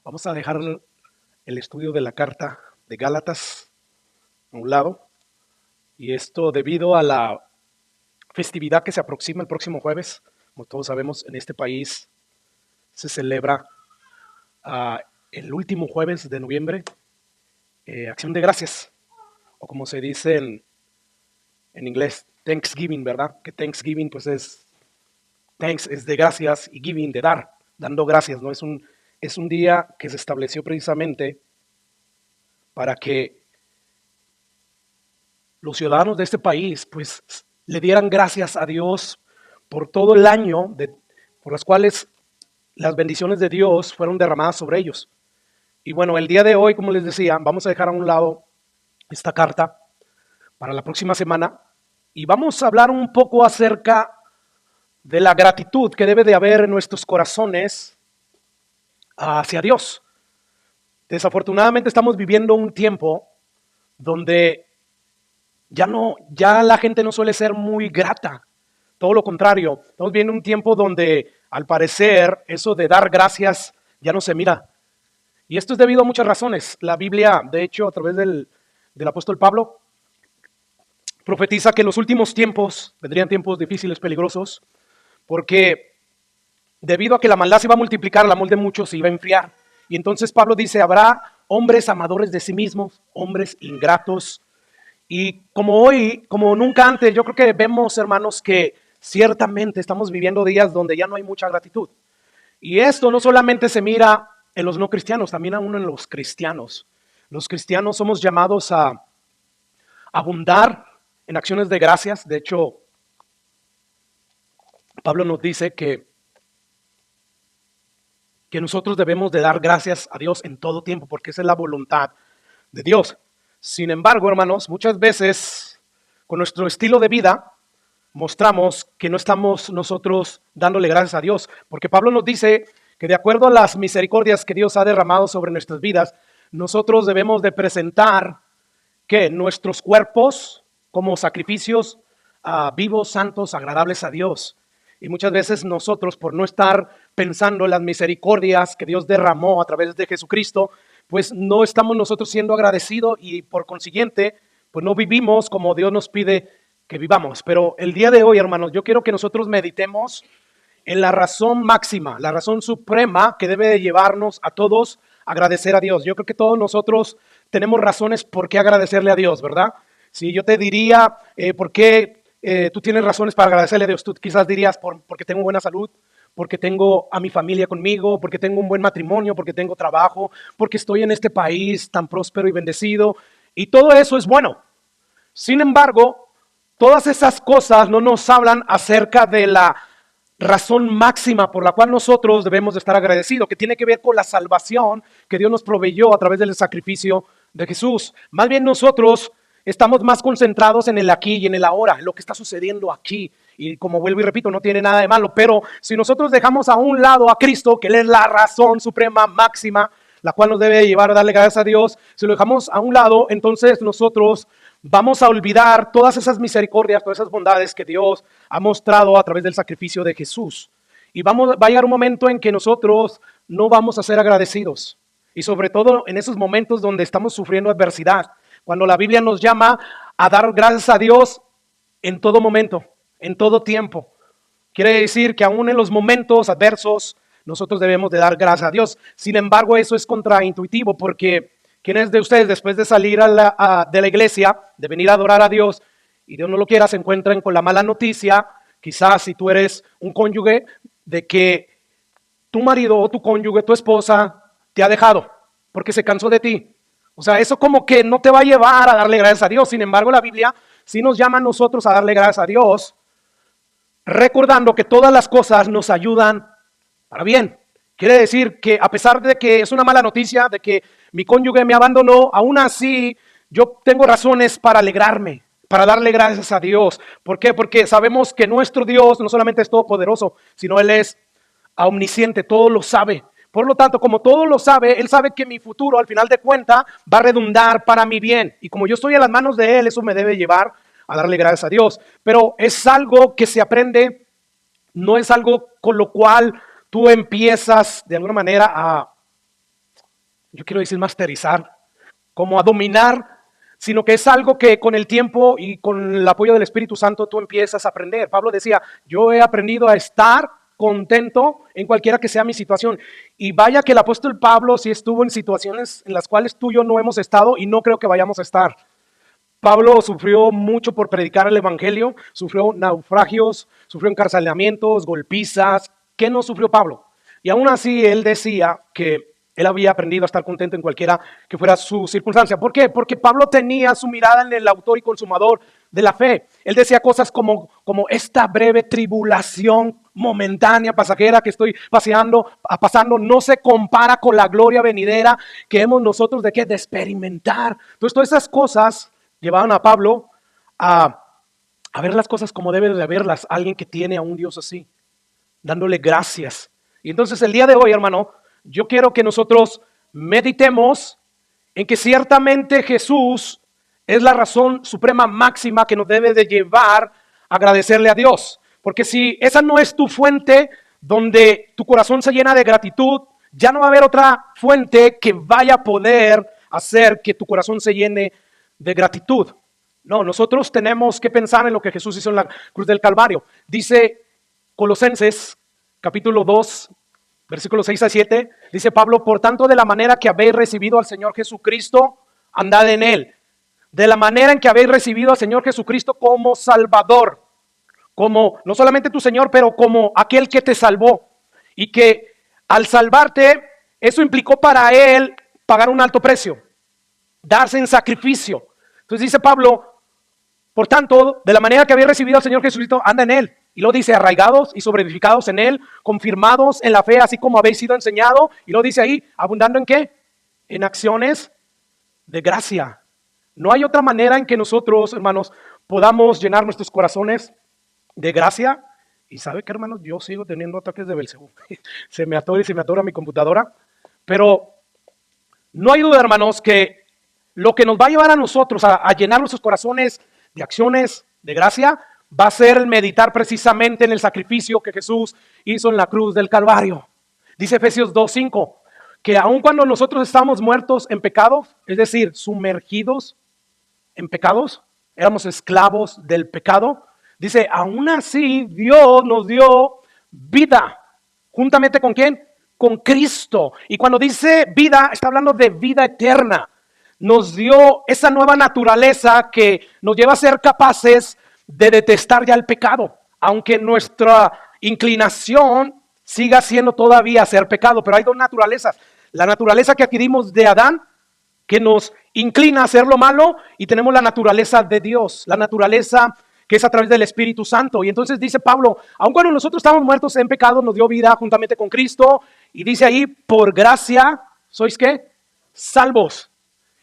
Vamos a dejar el estudio de la carta de Gálatas a un lado, y esto debido a la festividad que se aproxima el próximo jueves. Como todos sabemos, en este país se celebra el último jueves de noviembre, Acción de Gracias, o como se dice en inglés, Thanksgiving, ¿verdad? Que Thanksgiving pues thanks es de gracias y giving de dar, dando gracias, ¿no? Es un día que se estableció precisamente para que los ciudadanos de este país pues le dieran gracias a Dios por todo el año por las cuales las bendiciones de Dios fueron derramadas sobre ellos. Y bueno, el día de hoy, como les decía, vamos a dejar a un lado esta carta para la próxima semana y vamos a hablar un poco acerca de la gratitud que debe de haber en nuestros corazones hacia Dios. Desafortunadamente estamos viviendo un tiempo donde ya la gente no suele ser muy grata. Todo lo contrario, estamos viendo un tiempo donde al parecer eso de dar gracias ya no se mira. Y esto es debido a muchas razones. La Biblia, de hecho, a través del apóstol Pablo, profetiza que en los últimos tiempos vendrían tiempos difíciles, peligrosos, porque debido a que la maldad se iba a multiplicar, el amor de muchos se iba a enfriar. Y entonces Pablo dice, habrá hombres amadores de sí mismos, hombres ingratos. Y como hoy, como nunca antes, yo creo que vemos, hermanos, que ciertamente estamos viviendo días donde ya no hay mucha gratitud. Y esto no solamente se mira en los no cristianos, también aún en los cristianos. Los cristianos somos llamados a abundar en acciones de gracias. De hecho, Pablo nos dice que nosotros debemos de dar gracias a Dios en todo tiempo, porque esa es la voluntad de Dios. Sin embargo, hermanos, muchas veces con nuestro estilo de vida mostramos que no estamos nosotros dándole gracias a Dios, porque Pablo nos dice que de acuerdo a las misericordias que Dios ha derramado sobre nuestras vidas, nosotros debemos de presentar que nuestros cuerpos como sacrificios vivos, santos, agradables a Dios. Y muchas veces nosotros, por no estar pensando en las misericordias que Dios derramó a través de Jesucristo, pues no estamos nosotros siendo agradecidos y por consiguiente, pues no vivimos como Dios nos pide que vivamos. Pero el día de hoy, hermanos, yo quiero que nosotros meditemos en la razón máxima, la razón suprema que debe de llevarnos a todos a agradecer a Dios. Yo creo que todos nosotros tenemos razones por qué agradecerle a Dios, ¿verdad? Si yo te diría por qué tú tienes razones para agradecerle a Dios, tú quizás dirías porque tengo buena salud, porque tengo a mi familia conmigo, porque tengo un buen matrimonio, porque tengo trabajo, porque estoy en este país tan próspero y bendecido. Y todo eso es bueno. Sin embargo, todas esas cosas no nos hablan acerca de la razón máxima por la cual nosotros debemos de estar agradecidos, que tiene que ver con la salvación que Dios nos proveyó a través del sacrificio de Jesús. Más bien nosotros estamos más concentrados en el aquí y en el ahora, en lo que está sucediendo aquí. Y como vuelvo y repito, no tiene nada de malo, pero si nosotros dejamos a un lado a Cristo, que Él es la razón suprema máxima, la cual nos debe llevar a darle gracias a Dios, si lo dejamos a un lado, entonces nosotros vamos a olvidar todas esas misericordias, todas esas bondades que Dios ha mostrado a través del sacrificio de Jesús. Y va a llegar un momento en que nosotros no vamos a ser agradecidos. Y sobre todo en esos momentos donde estamos sufriendo adversidad, cuando la Biblia nos llama a dar gracias a Dios en todo momento, en todo tiempo. Quiere decir que aún en los momentos adversos nosotros debemos de dar gracias a Dios. Sin embargo, eso es contraintuitivo porque ¿quiénes de ustedes después de salir de la iglesia, de venir a adorar a Dios y Dios no lo quiera, se encuentran con la mala noticia, quizás si tú eres un cónyuge, de que tu marido o tu cónyuge, tu esposa, te ha dejado porque se cansó de ti? O sea, eso como que no te va a llevar a darle gracias a Dios. Sin embargo, la Biblia sí nos llama a nosotros a darle gracias a Dios, recordando que todas las cosas nos ayudan para bien. Quiere decir que a pesar de que es una mala noticia, de que mi cónyuge me abandonó, aún así yo tengo razones para alegrarme, para darle gracias a Dios. ¿Por qué? Porque sabemos que nuestro Dios no solamente es todopoderoso, sino Él es omnisciente, todo lo sabe. Por lo tanto, como todo lo sabe, Él sabe que mi futuro, al final de cuentas, va a redundar para mi bien. Y como yo estoy en las manos de Él, eso me debe llevar a darle gracias a Dios. Pero es algo que se aprende, no es algo con lo cual tú empiezas de alguna manera yo quiero decir masterizar, como a dominar, sino que es algo que con el tiempo y con el apoyo del Espíritu Santo tú empiezas a aprender. Pablo decía, yo he aprendido a estar contento en cualquiera que sea mi situación. Y vaya que el apóstol Pablo sí estuvo en situaciones en las cuales tú y yo no hemos estado y no creo que vayamos a estar. Pablo sufrió mucho por predicar el evangelio, sufrió naufragios, sufrió encarcelamientos, golpizas. ¿Qué no sufrió Pablo? Y aún así él decía que él había aprendido a estar contento en cualquiera que fuera su circunstancia. ¿Por qué? Porque Pablo tenía su mirada en el autor y consumador de la fe. Él decía cosas como esta breve tribulación momentánea, pasajera que estoy pasando no se compara con la gloria venidera que hemos nosotros de experimentar. Entonces todas esas cosas llevaban a Pablo a ver las cosas como debe de verlas alguien que tiene a un Dios así, dándole gracias. Y entonces el día de hoy, hermano, yo quiero que nosotros meditemos en que ciertamente Jesús es la razón suprema máxima que nos debe de llevar a agradecerle a Dios. Porque si esa no es tu fuente donde tu corazón se llena de gratitud, ya no va a haber otra fuente que vaya a poder hacer que tu corazón se llene de gratitud. No, nosotros tenemos que pensar en lo que Jesús hizo en la cruz del Calvario. Dice Colosenses capítulo 2, versículos 6 a 7, dice Pablo, por tanto, de la manera que habéis recibido al Señor Jesucristo, andad en Él. De la manera en que habéis recibido al Señor Jesucristo como Salvador, como no solamente tu Señor, pero como aquel que te salvó. Y que al salvarte, eso implicó para Él pagar un alto precio, darse en sacrificio. Entonces dice Pablo, por tanto, de la manera que habéis recibido al Señor Jesucristo, anda en Él. Y lo dice, arraigados y sobreedificados en Él, confirmados en la fe, así como habéis sido enseñado. Y lo dice ahí, abundando ¿en qué? En acciones de gracia. No hay otra manera en que nosotros, hermanos, podamos llenar nuestros corazones de gracia. Y ¿sabe qué, hermanos? Yo sigo teniendo ataques de Belcebú. Se me atora y se me atora mi computadora. Pero no hay duda, hermanos, que lo que nos va a llevar a nosotros a llenar nuestros corazones de acciones de gracia va a ser el meditar precisamente en el sacrificio que Jesús hizo en la cruz del Calvario. Dice Efesios 2:5, que aun cuando nosotros estamos muertos en pecados, es decir, sumergidos en pecados, éramos esclavos del pecado, dice, aún así Dios nos dio vida. ¿Juntamente con quién? Con Cristo. Y cuando dice vida, está hablando de vida eterna. Nos dio esa nueva naturaleza que nos lleva a ser capaces de detestar ya el pecado, aunque nuestra inclinación siga siendo todavía hacer pecado, pero hay dos naturalezas, la naturaleza que adquirimos de Adán, que nos inclina a hacer lo malo, y tenemos la naturaleza de Dios, la naturaleza que es a través del Espíritu Santo. Y entonces dice Pablo, aun cuando nosotros estamos muertos en pecado, nos dio vida juntamente con Cristo, y dice ahí, por gracia, ¿sois qué? Salvos.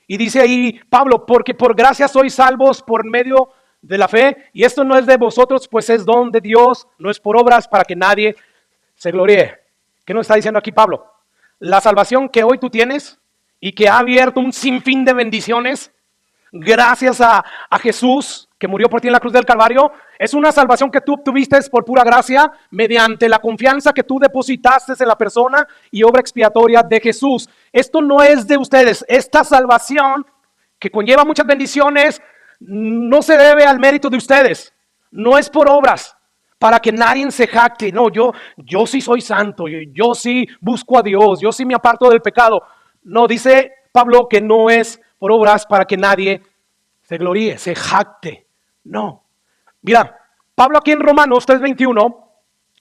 Y dice ahí Pablo, porque por gracia sois salvos por medio de la fe, y esto no es de vosotros, pues es don de Dios, no es por obras para que nadie se gloríe. ¿Qué nos está diciendo aquí Pablo? La salvación que hoy tú tienes y que ha abierto un sinfín de bendiciones gracias a Jesús que murió por ti en la cruz del Calvario, es una salvación que tú obtuviste por pura gracia mediante la confianza que tú depositaste en la persona y obra expiatoria de Jesús. Esto no es de ustedes. Esta salvación que conlleva muchas bendiciones no se debe al mérito de ustedes, no es por obras para que nadie se jacte. No, yo sí soy santo, yo sí busco a Dios, yo sí me aparto del pecado. No, dice Pablo que no es por obras para que nadie se gloríe, se jacte. No. Mira, Pablo aquí en Romanos 3:21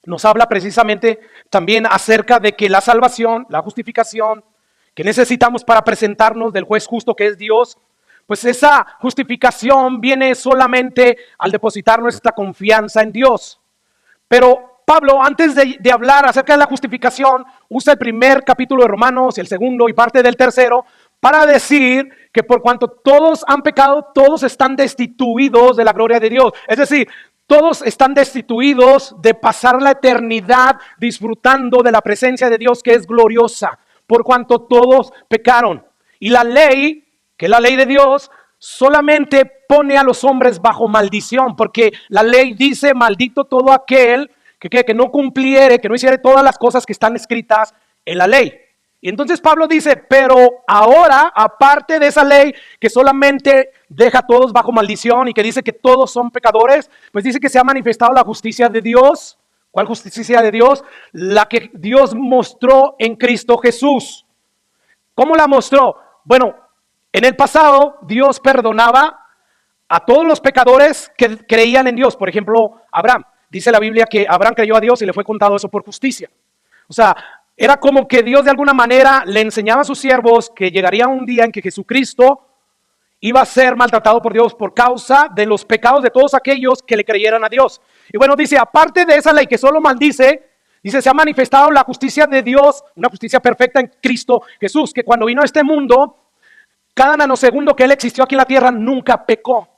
nos habla precisamente también acerca de que la salvación, la justificación que necesitamos para presentarnos del juez justo que es Dios, pues esa justificación viene solamente al depositar nuestra confianza en Dios. Pero Pablo, antes de hablar acerca de la justificación, usa el primer capítulo de Romanos, el segundo y parte del tercero, para decir que por cuanto todos han pecado, todos están destituidos de la gloria de Dios. Es decir, todos están destituidos de pasar la eternidad disfrutando de la presencia de Dios que es gloriosa, por cuanto todos pecaron. Y la ley, que es la ley de Dios, solamente pone a los hombres bajo maldición, porque la ley dice, maldito todo aquel que no cumpliere, que no hiciere todas las cosas que están escritas en la ley. Y entonces Pablo dice, pero ahora, aparte de esa ley que solamente deja a todos bajo maldición y que dice que todos son pecadores, pues dice que se ha manifestado la justicia de Dios. ¿Cuál justicia de Dios? La que Dios mostró en Cristo Jesús. ¿Cómo la mostró? Bueno, en el pasado Dios perdonaba a todos los pecadores que creían en Dios. Por ejemplo, Abraham. Dice la Biblia que Abraham creyó a Dios y le fue contado eso por justicia. O sea, era como que Dios de alguna manera le enseñaba a sus siervos que llegaría un día en que Jesucristo iba a ser maltratado por Dios por causa de los pecados de todos aquellos que le creyeran a Dios. Y bueno, dice, aparte de esa ley que solo maldice, dice, se ha manifestado la justicia de Dios, una justicia perfecta en Cristo Jesús, que cuando vino a este mundo, cada nanosegundo que Él existió aquí en la tierra, nunca pecó.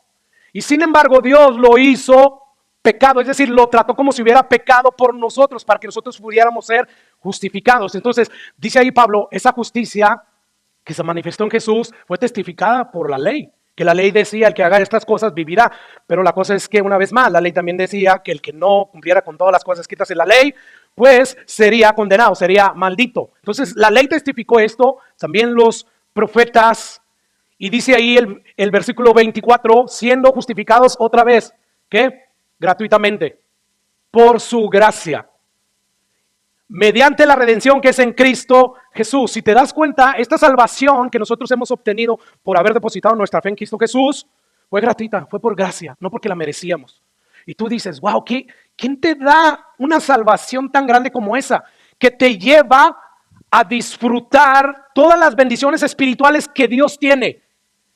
Y sin embargo, Dios lo hizo pecado, es decir, lo trató como si hubiera pecado por nosotros, para que nosotros pudiéramos ser justificados. Entonces, dice ahí Pablo, esa justicia que se manifestó en Jesús fue testificada por la ley, que la ley decía, el que haga estas cosas vivirá, pero la cosa es que una vez más, la ley también decía que el que no cumpliera con todas las cosas escritas en la ley, pues sería condenado, sería maldito. Entonces, la ley testificó esto, también los profetas, y dice ahí el versículo 24, siendo justificados otra vez, ¿qué? Gratuitamente, por su gracia, mediante la redención que es en Cristo Jesús. Si te das cuenta, esta salvación que nosotros hemos obtenido por haber depositado nuestra fe en Cristo Jesús, fue gratuita, fue por gracia, no porque la merecíamos. Y tú dices, wow, ¿quién te da una salvación tan grande como esa? Que te lleva a disfrutar todas las bendiciones espirituales que Dios tiene.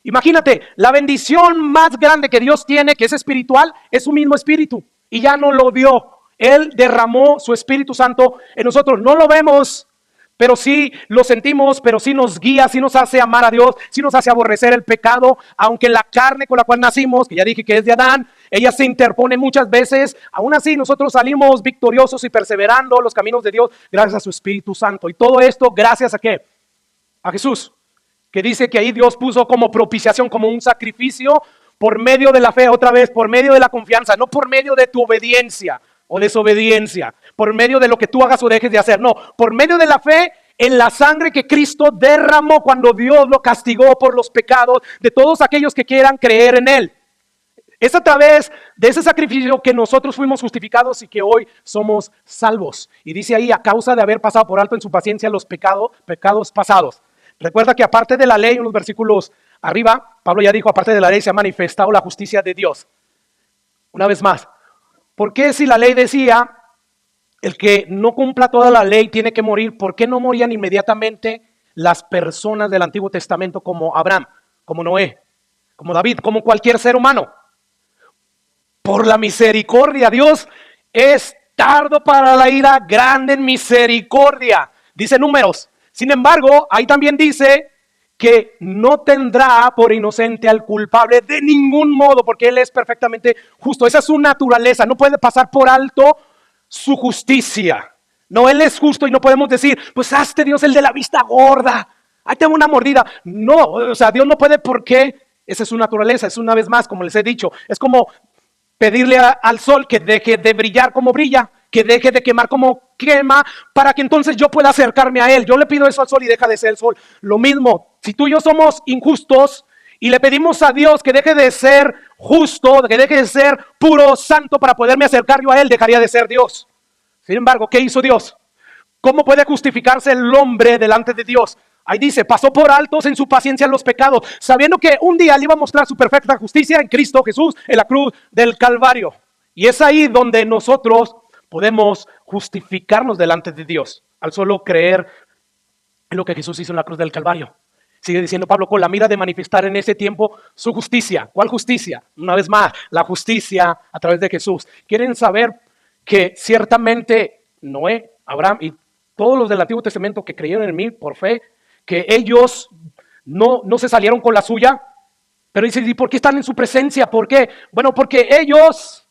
Imagínate, la bendición más grande que Dios tiene, que es espiritual, es su mismo espíritu. Y ya no lo dio. Él derramó su Espíritu Santo en nosotros. No lo vemos, pero sí lo sentimos, pero sí nos guía, sí nos hace amar a Dios, sí nos hace aborrecer el pecado, aunque la carne con la cual nacimos, que ya dije que es de Adán, ella se interpone muchas veces. Aún así nosotros salimos victoriosos y perseverando los caminos de Dios gracias a su Espíritu Santo. Y todo esto gracias a ¿qué? A Jesús, que dice que ahí Dios puso como propiciación, como un sacrificio por medio de la fe, otra vez, por medio de la confianza, no por medio de tu obediencia o desobediencia, por medio de lo que tú hagas o dejes de hacer, no, por medio de la fe en la sangre que Cristo derramó cuando Dios lo castigó por los pecados de todos aquellos que quieran creer en Él. Es a través de ese sacrificio que nosotros fuimos justificados y que hoy somos salvos. Y dice ahí, a causa de haber pasado por alto en su paciencia los pecados pasados. Recuerda que aparte de la ley, en los versículos arriba, Pablo ya dijo, aparte de la ley se ha manifestado la justicia de Dios. Una vez más, ¿por qué si la ley decía, el que no cumpla toda la ley tiene que morir? ¿Por qué no morían inmediatamente las personas del Antiguo Testamento como Abraham, como Noé, como David, como cualquier ser humano? Por la misericordia. Dios es tardo para la ira, grande en misericordia, dice Números. Sin embargo, ahí también dice que no tendrá por inocente al culpable de ningún modo, porque Él es perfectamente justo. Esa es su naturaleza, no puede pasar por alto su justicia. No, Él es justo y no podemos decir, pues hazte Dios el de la vista gorda, ahí tengo una mordida. No, o sea, Dios no puede porque esa es su naturaleza. Es una vez más, como les he dicho, es como pedirle al sol que deje de brillar como brilla, que deje de quemar como quema, para que entonces yo pueda acercarme a Él. Yo le pido eso al sol y deja de ser el sol. Lo mismo, si tú y yo somos injustos y le pedimos a Dios que deje de ser justo, que deje de ser puro, santo, para poderme acercar yo a Él, dejaría de ser Dios. Sin embargo, ¿qué hizo Dios? ¿Cómo puede justificarse el hombre delante de Dios? Ahí dice, pasó por altos en su paciencia los pecados, sabiendo que un día le iba a mostrar su perfecta justicia en Cristo Jesús, en la cruz del Calvario. Y es ahí donde nosotros podemos justificarnos delante de Dios, al solo creer en lo que Jesús hizo en la cruz del Calvario. Sigue diciendo Pablo, con la mira de manifestar en ese tiempo su justicia. ¿Cuál justicia? Una vez más, la justicia a través de Jesús. ¿Quieren saber que ciertamente Noé, Abraham y todos los del Antiguo Testamento que creyeron en mí por fe, que ellos no se salieron con la suya? Pero dice, ¿y por qué están en su presencia? ¿Por qué? Bueno, porque ellos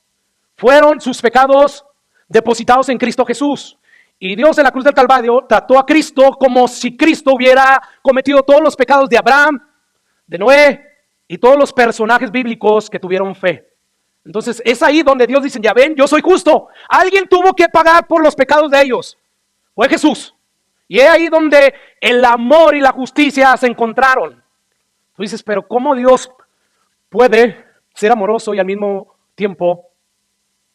fueron sus pecados depositados en Cristo Jesús. Y Dios en la cruz del Calvario trató a Cristo como si Cristo hubiera cometido todos los pecados de Abraham, de Noé y todos los personajes bíblicos que tuvieron fe. Entonces es ahí donde Dios dice, ya ven, yo soy justo. Alguien tuvo que pagar por los pecados de ellos. Fue Jesús. Y es ahí donde el amor y la justicia se encontraron. Tú dices, pero ¿cómo Dios puede ser amoroso y al mismo tiempo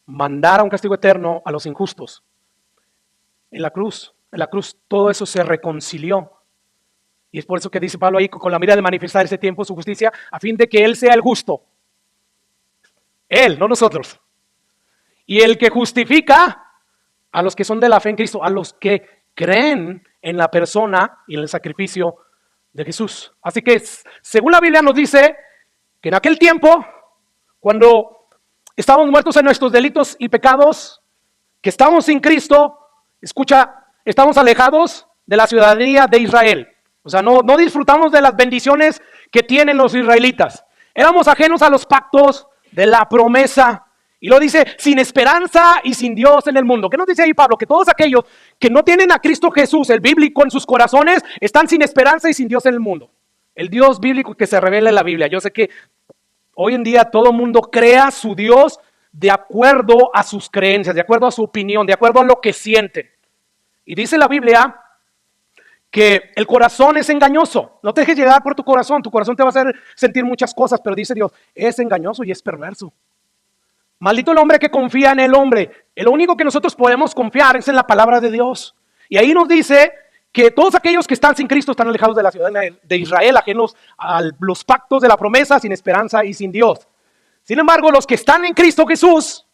mandar a un castigo eterno a los injustos? En la cruz todo eso se reconcilió. Y es por eso que dice Pablo ahí, con la mira de manifestar ese tiempo su justicia, a fin de que Él sea el justo. Él, no nosotros. Y el que justifica a los que son de la fe en Cristo, a los que creen en la persona y en el sacrificio de Jesús. Así que, según la Biblia nos dice que en aquel tiempo, cuando estábamos muertos en nuestros delitos y pecados, que estábamos sin Cristo, escucha, estamos alejados de la ciudadanía de Israel. O sea, no disfrutamos de las bendiciones que tienen los israelitas. Éramos ajenos a los pactos de la promesa. Y lo dice, sin esperanza y sin Dios en el mundo. ¿Qué nos dice ahí Pablo? Que todos aquellos que no tienen a Cristo Jesús, el bíblico, en sus corazones, están sin esperanza y sin Dios en el mundo. El Dios bíblico que se revela en la Biblia. Yo sé que hoy en día todo el mundo crea su Dios de acuerdo a sus creencias, de acuerdo a su opinión, de acuerdo a lo que sienten. Y dice la Biblia que el corazón es engañoso. No te dejes llegar por tu corazón te va a hacer sentir muchas cosas, pero dice Dios, es engañoso y es perverso. Maldito el hombre que confía en el hombre. El único que nosotros podemos confiar es en la palabra de Dios. Y ahí nos dice que todos aquellos que están sin Cristo están alejados de la ciudad de Israel, ajenos a los pactos de la promesa, sin esperanza y sin Dios. Sin embargo, los que están en Cristo Jesús,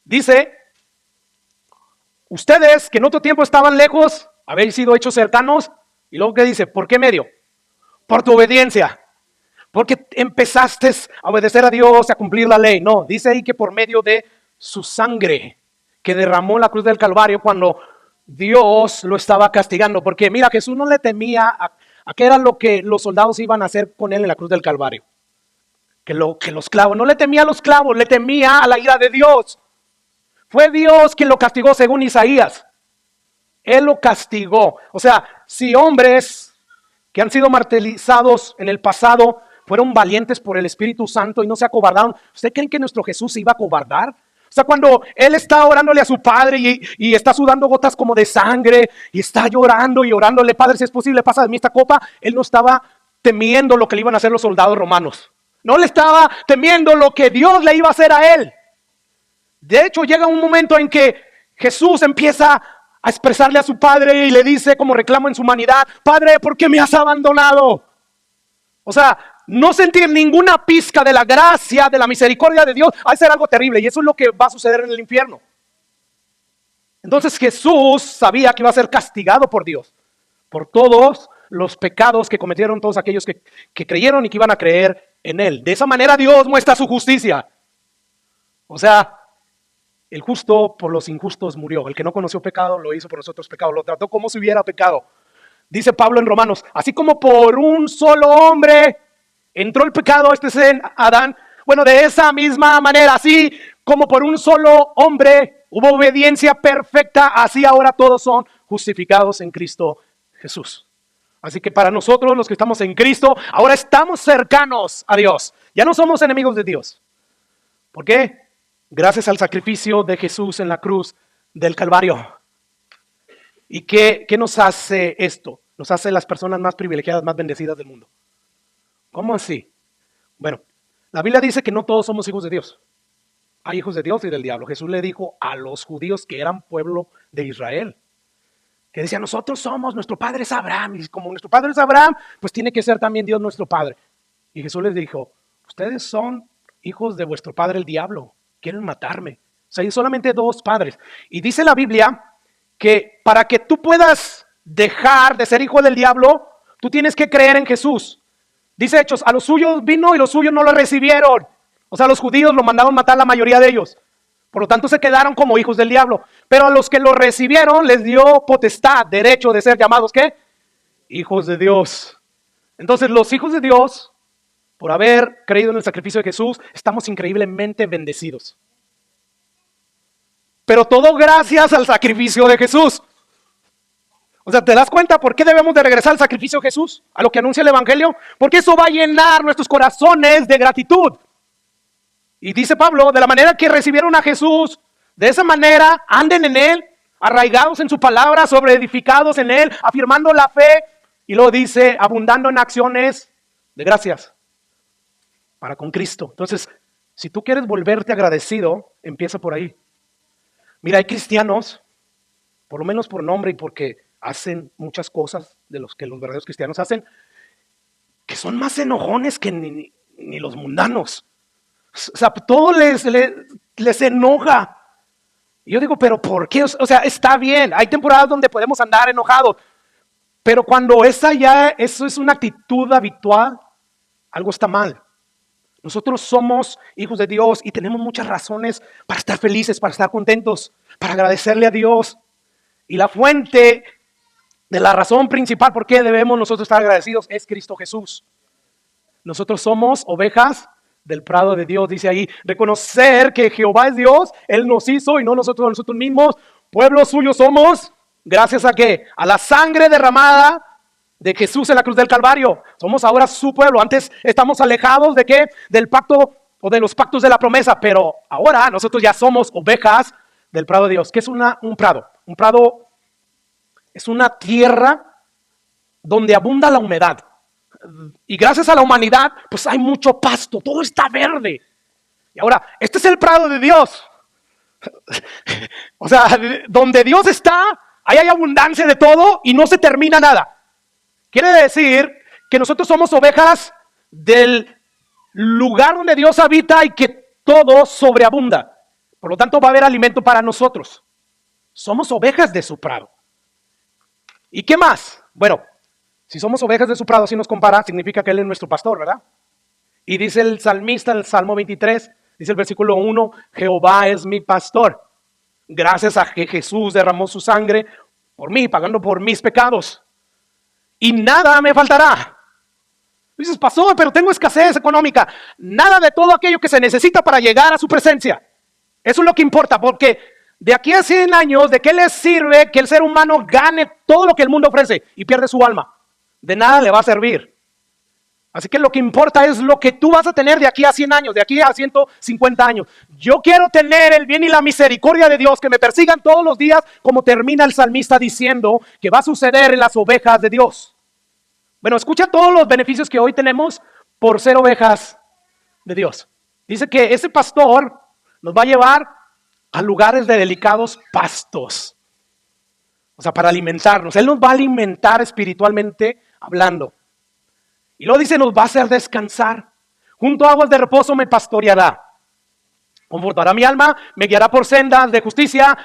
dice, ustedes que en otro tiempo estaban lejos, habéis sido hechos cercanos. Y luego ¿qué dice? ¿Por qué medio? Por tu obediencia. Porque empezaste a obedecer a Dios, a cumplir la ley. No, dice ahí que por medio de su sangre que derramó en la cruz del Calvario cuando Dios lo estaba castigando. Porque mira, Jesús no le temía a qué era lo que los soldados iban a hacer con él en la cruz del Calvario. Que los clavos, no le temía a los clavos, le temía a la ira de Dios. Fue Dios quien lo castigó según Isaías. Él lo castigó. O sea, si hombres que han sido martirizados en el pasado fueron valientes por el Espíritu Santo y no se acobardaron, ¿usted cree que nuestro Jesús se iba a acobardar? O sea, cuando Él está orándole a su Padre y está sudando gotas como de sangre y está llorando y orándole, Padre, si es posible, pasa de mí esta copa, Él no estaba temiendo lo que le iban a hacer los soldados romanos. No le estaba temiendo lo que Dios le iba a hacer a Él. De hecho, llega un momento en que Jesús empieza a expresarle a su Padre y le dice como reclamo en su humanidad, Padre, ¿por qué me has abandonado? O sea, no sentir ninguna pizca de la gracia, de la misericordia de Dios, va a ser algo terrible y eso es lo que va a suceder en el infierno. Entonces Jesús sabía que iba a ser castigado por Dios, por todos los pecados que cometieron todos aquellos que creyeron y que iban a creer en Él. De esa manera Dios muestra su justicia. O sea, el justo por los injustos murió. El que no conoció pecado lo hizo por nosotros pecado. Lo trató como si hubiera pecado. Dice Pablo en Romanos, así como por un solo hombre entró el pecado, este es en Adán. Bueno, de esa misma manera, así como por un solo hombre hubo obediencia perfecta, así ahora todos son justificados en Cristo Jesús. Así que para nosotros los que estamos en Cristo, ahora estamos cercanos a Dios. Ya no somos enemigos de Dios. ¿Por qué? Gracias al sacrificio de Jesús en la cruz del Calvario. ¿Y qué nos hace esto? Nos hace las personas más privilegiadas, más bendecidas del mundo. ¿Cómo así? Bueno, la Biblia dice que no todos somos hijos de Dios. Hay hijos de Dios y del diablo. Jesús le dijo a los judíos que eran pueblo de Israel, que decía, nosotros somos, nuestro padre es Abraham. Y como nuestro padre es Abraham, pues tiene que ser también Dios nuestro padre. Y Jesús les dijo, ustedes son hijos de vuestro padre el diablo. Quieren matarme. O sea, hay solamente dos padres. Y dice la Biblia que para que tú puedas dejar de ser hijo del diablo, tú tienes que creer en Jesús. Dice Hechos, a los suyos vino y los suyos no lo recibieron. O sea, los judíos lo mandaron matar la mayoría de ellos. Por lo tanto, se quedaron como hijos del diablo. Pero a los que lo recibieron les dio potestad, derecho de ser llamados, ¿qué? Hijos de Dios. Entonces, los hijos de Dios, por haber creído en el sacrificio de Jesús, estamos increíblemente bendecidos. Pero todo gracias al sacrificio de Jesús. O sea, ¿te das cuenta por qué debemos de regresar al sacrificio de Jesús? A lo que anuncia el Evangelio. Porque eso va a llenar nuestros corazones de gratitud. Y dice Pablo, de la manera que recibieron a Jesús, de esa manera anden en Él, arraigados en su palabra, sobreedificados en Él, afirmando la fe. Y luego dice, abundando en acciones de gracias para con Cristo. Entonces, si tú quieres volverte agradecido, empieza por ahí. Mira, hay cristianos, por lo menos por nombre y porque hacen muchas cosas de los que los verdaderos cristianos hacen, que son más enojones que ni los mundanos. O sea, todo les enoja. Y yo digo, ¿pero por qué? O sea, está bien, hay temporadas donde podemos andar enojados, pero cuando eso es una actitud habitual, algo está mal. Nosotros somos hijos de Dios y tenemos muchas razones para estar felices, para estar contentos, para agradecerle a Dios. Y la fuente de la razón principal por qué debemos nosotros estar agradecidos es Cristo Jesús. Nosotros somos ovejas del prado de Dios, dice ahí. Reconocer que Jehová es Dios, Él nos hizo y no nosotros mismos. Pueblo suyo somos, gracias a ¿qué? A la sangre derramada de Jesús en la cruz del Calvario. Somos ahora su pueblo. Antes estamos alejados de ¿qué? Del pacto o de los pactos de la promesa, pero ahora nosotros ya somos ovejas del prado de Dios. ¿Qué es un prado? Un prado es una tierra donde abunda la humedad. Y gracias a la humanidad, pues hay mucho pasto, todo está verde. Y ahora, este es el prado de Dios. O sea, donde Dios está, ahí hay abundancia de todo y no se termina nada. Quiere decir que nosotros somos ovejas del lugar donde Dios habita y que todo sobreabunda. Por lo tanto, va a haber alimento para nosotros. Somos ovejas de su prado. ¿Y qué más? Bueno, si somos ovejas de su prado, si nos compara, significa que Él es nuestro pastor, ¿verdad? Y dice el salmista en el Salmo 23, dice el versículo 1, Jehová es mi pastor. Gracias a que Jesús derramó su sangre por mí, pagando por mis pecados. Y nada me faltará. Dices, pastor, pero tengo escasez económica. Nada de todo aquello que se necesita para llegar a su presencia. Eso es lo que importa, porque de aquí a 100 años, ¿de qué le sirve que el ser humano gane todo lo que el mundo ofrece y pierde su alma? De nada le va a servir. Así que lo que importa es lo que tú vas a tener de aquí a 100 años, de aquí a 150 años. Yo quiero tener el bien y la misericordia de Dios, que me persigan todos los días, como termina el salmista diciendo que va a suceder en las ovejas de Dios. Bueno, escucha todos los beneficios que hoy tenemos por ser ovejas de Dios. Dice que ese pastor nos va a llevar a lugares de delicados pastos. O sea, para alimentarnos. Él nos va a alimentar espiritualmente hablando. Y luego dice, nos va a hacer descansar. Junto a aguas de reposo me pastoreará. Confortará mi alma, me guiará por sendas de justicia,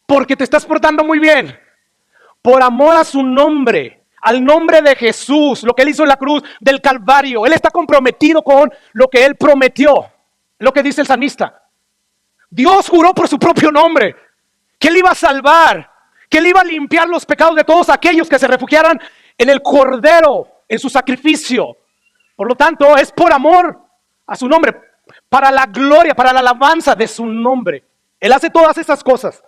porque te estás portando muy bien. Por amor a su nombre, al nombre de Jesús, lo que Él hizo en la cruz del Calvario. Él está comprometido con lo que Él prometió. Lo que dice el salmista. Dios juró por su propio nombre que Él iba a salvar, que Él iba a limpiar los pecados de todos aquellos que se refugiaran en el Cordero, en su sacrificio. Por lo tanto, es por amor a su nombre, para la gloria, para la alabanza de su nombre. Él hace todas estas cosas.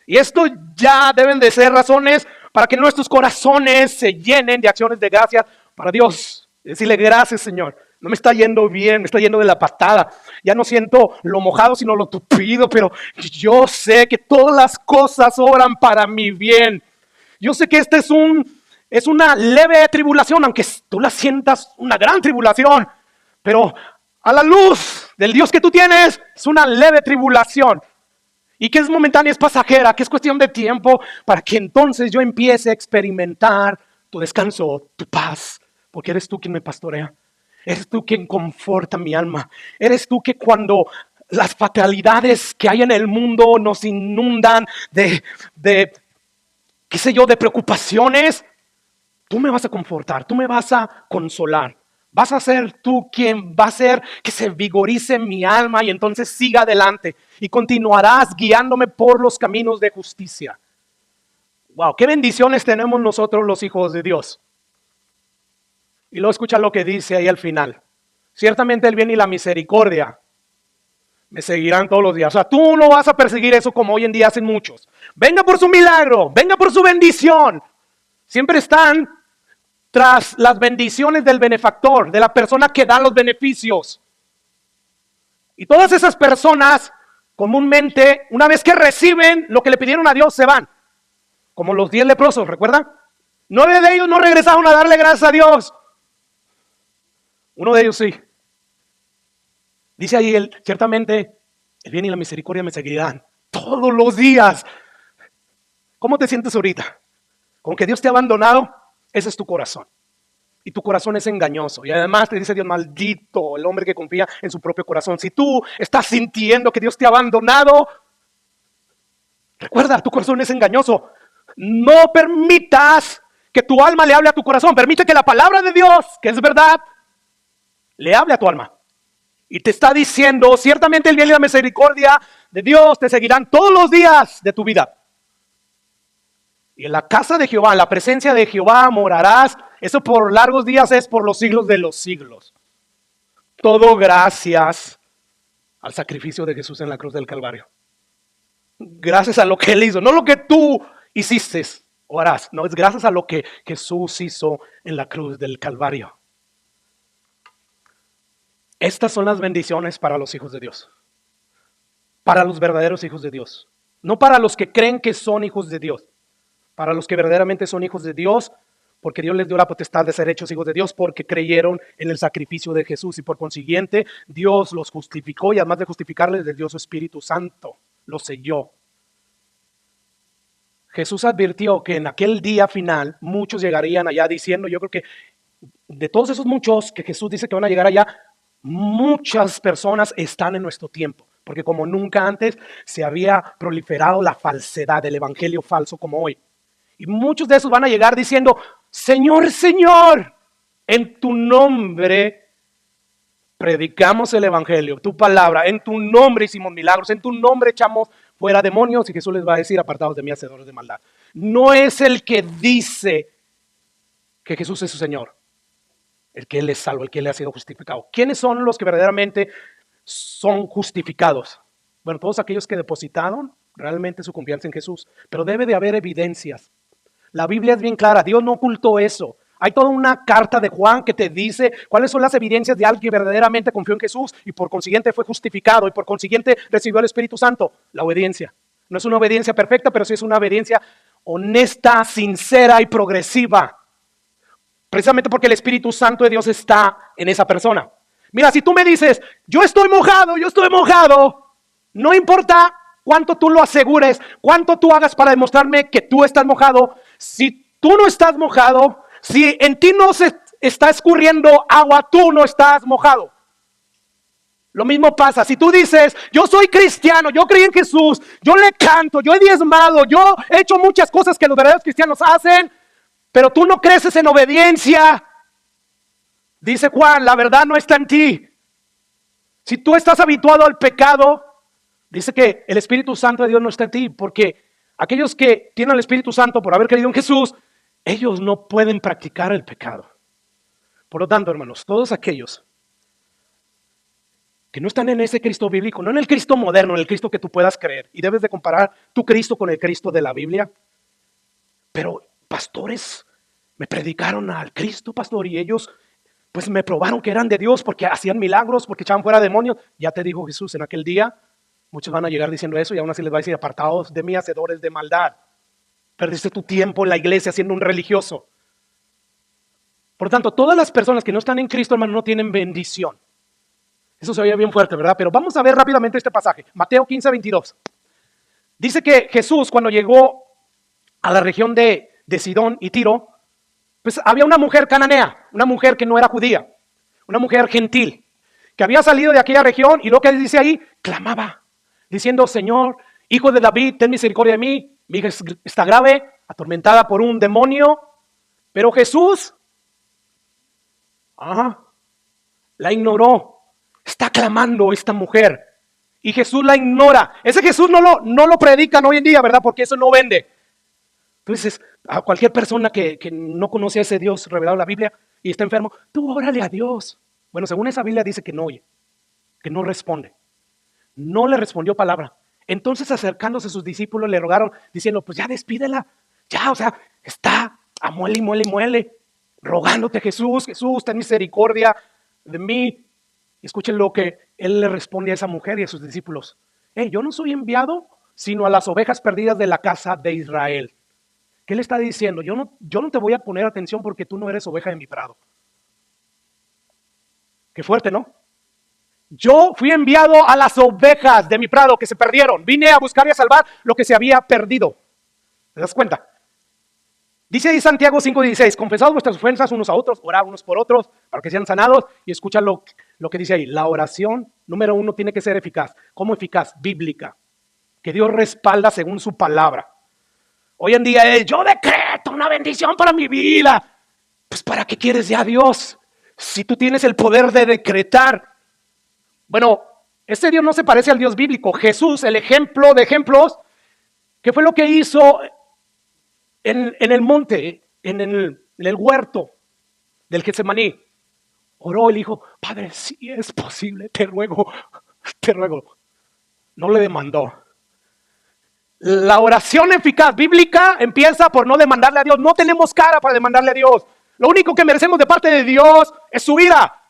Y esto ya deben de ser razones para que nuestros corazones se llenen de acciones de gracias para Dios. Decirle, gracias, Señor. No me está yendo bien, me está yendo de la patada. Ya no siento lo mojado, sino lo tupido, pero yo sé que todas las cosas obran para mi bien. Yo sé que este es una leve tribulación, aunque tú la sientas una gran tribulación, pero a la luz del Dios que tú tienes, es una leve tribulación. Y que es momentánea, es pasajera, que es cuestión de tiempo, para que entonces yo empiece a experimentar tu descanso, tu paz, porque eres tú quien me pastorea. Eres tú quien conforta mi alma. Eres tú que cuando las fatalidades que hay en el mundo nos inundan de qué sé yo, de preocupaciones, tú me vas a confortar, tú me vas a consolar. Vas a ser tú quien va a hacer que se vigorice mi alma y entonces siga adelante y continuarás guiándome por los caminos de justicia. Wow, qué bendiciones tenemos nosotros los hijos de Dios. Y luego escucha lo que dice ahí al final. Ciertamente el bien y la misericordia me seguirán todos los días. O sea, tú no vas a perseguir eso como hoy en día hacen muchos. Venga por su milagro, venga por su bendición. Siempre están tras las bendiciones del benefactor, de la persona que da los beneficios. Y todas esas personas comúnmente, una vez que reciben lo que le pidieron a Dios, se van. Como los 10 leprosos, ¿recuerdan? 9 de ellos no regresaron a darle gracias a Dios. Uno de ellos sí. Dice ahí él, ciertamente, el bien y la misericordia me seguirán todos los días. ¿Cómo te sientes ahorita? ¿Con que Dios te ha abandonado? Ese es tu corazón. Y tu corazón es engañoso. Y además te dice Dios, maldito el hombre que confía en su propio corazón. Si tú estás sintiendo que Dios te ha abandonado, recuerda, tu corazón es engañoso. No permitas que tu alma le hable a tu corazón. Permite que la palabra de Dios, que es verdad, le hable a tu alma. Y te está diciendo, ciertamente el bien y la misericordia de Dios te seguirán todos los días de tu vida. Y en la casa de Jehová, en la presencia de Jehová morarás. Eso por largos días es por los siglos de los siglos. Todo gracias al sacrificio de Jesús en la cruz del Calvario. Gracias a lo que Él hizo, no lo que tú hiciste o harás. No, es gracias a lo que Jesús hizo en la cruz del Calvario. Estas son las bendiciones para los hijos de Dios. Para los verdaderos hijos de Dios. No para los que creen que son hijos de Dios. Para los que verdaderamente son hijos de Dios, porque Dios les dio la potestad de ser hechos hijos de Dios, porque creyeron en el sacrificio de Jesús y por consiguiente Dios los justificó y además de justificarles les dio su Espíritu Santo, los selló. Jesús advirtió que en aquel día final muchos llegarían allá diciendo, yo creo que de todos esos muchos que Jesús dice que van a llegar allá, muchas personas están en nuestro tiempo, porque como nunca antes se había proliferado la falsedad, el evangelio falso como hoy. Y muchos de esos van a llegar diciendo, Señor, Señor, en tu nombre predicamos el evangelio, tu palabra, en tu nombre hicimos milagros, en tu nombre echamos fuera demonios. Y Jesús les va a decir, apartados de mí, hacedores de maldad. No es el que dice que Jesús es su Señor, el que Él es salvo, el que Él ha sido justificado. ¿Quiénes son los que verdaderamente son justificados? Bueno, todos aquellos que depositaron realmente su confianza en Jesús, pero debe de haber evidencias. La Biblia es bien clara, Dios no ocultó eso. Hay toda una carta de Juan que te dice cuáles son las evidencias de alguien que verdaderamente confió en Jesús y por consiguiente fue justificado y por consiguiente recibió el Espíritu Santo. La obediencia. No es una obediencia perfecta, pero sí es una obediencia honesta, sincera y progresiva. Precisamente porque el Espíritu Santo de Dios está en esa persona. Mira, si tú me dices, yo estoy mojado, no importa cuánto tú lo asegures, cuánto tú hagas para demostrarme que tú estás mojado. Si tú no estás mojado, si en ti no se está escurriendo agua, tú no estás mojado. Lo mismo pasa, si tú dices, yo soy cristiano, yo creí en Jesús, yo le canto, yo he diezmado, yo he hecho muchas cosas que los verdaderos cristianos hacen, pero tú no creces en obediencia. Dice Juan, la verdad no está en ti. Si tú estás habituado al pecado, dice que el Espíritu Santo de Dios no está en ti, porque aquellos que tienen el Espíritu Santo por haber creído en Jesús, ellos no pueden practicar el pecado. Por lo tanto, hermanos, todos aquellos que no están en ese Cristo bíblico, no en el Cristo moderno, en el Cristo que tú puedas creer, y debes de comparar tu Cristo con el Cristo de la Biblia. Pero pastores me predicaron al Cristo, pastor, y ellos pues me probaron que eran de Dios porque hacían milagros, porque echaban fuera demonios. Ya te dijo Jesús, en aquel día muchos van a llegar diciendo eso y aún así les va a decir, apartados de mí, hacedores de maldad. Perdiste tu tiempo en la iglesia siendo un religioso. Por lo tanto, todas las personas que no están en Cristo, hermano, no tienen bendición. Eso se oye bien fuerte, ¿verdad? Pero vamos a ver rápidamente este pasaje. Mateo 15:22. Dice que Jesús, cuando llegó a la región de Sidón y Tiro, pues había una mujer cananea, una mujer que no era judía, una mujer gentil, que había salido de aquella región y lo que dice ahí, clamaba, diciendo, Señor, Hijo de David, ten misericordia de mí, mi hija está grave, atormentada por un demonio. Pero Jesús, la ignoró. Está clamando esta mujer y Jesús la ignora. Ese Jesús no lo predican hoy en día, ¿verdad? Porque eso no vende. Entonces, a cualquier persona que no conoce a ese Dios revelado en la Biblia y está enfermo, tú órale a Dios. Bueno, según esa Biblia dice que no oye, que no responde. No le respondió palabra. Entonces, acercándose a sus discípulos, le rogaron, diciendo, pues ya despídela. Ya, o sea, está a muele y muele y muele, rogándote, Jesús, ten misericordia de mí. Y escuchen lo que él le responde a esa mujer y a sus discípulos. Yo no soy enviado sino a las ovejas perdidas de la casa de Israel. ¿Qué le está diciendo? Yo no te voy a poner atención porque tú no eres oveja de mi prado. Qué fuerte, ¿no? Yo fui enviado a las ovejas de mi prado que se perdieron. Vine a buscar y a salvar lo que se había perdido. ¿Te das cuenta? Dice ahí Santiago 5:16, confesad vuestras ofensas unos a otros, orad unos por otros para que sean sanados. Y escucha lo que dice ahí. La oración, número 1, tiene que ser eficaz. ¿Cómo eficaz? Bíblica. Que Dios respalda según su palabra. Hoy en día es, yo decreto una bendición para mi vida. Pues ¿para qué quieres ya a Dios? Si tú tienes el poder de decretar. Bueno, este Dios no se parece al Dios bíblico. Jesús, el ejemplo de ejemplos, ¿qué fue lo que hizo en el monte, en el huerto del Getsemaní? Oró y dijo, Padre, si es posible, te ruego. No le demandó. La oración eficaz bíblica empieza por no demandarle a Dios. No tenemos cara para demandarle a Dios. Lo único que merecemos de parte de Dios es su ira.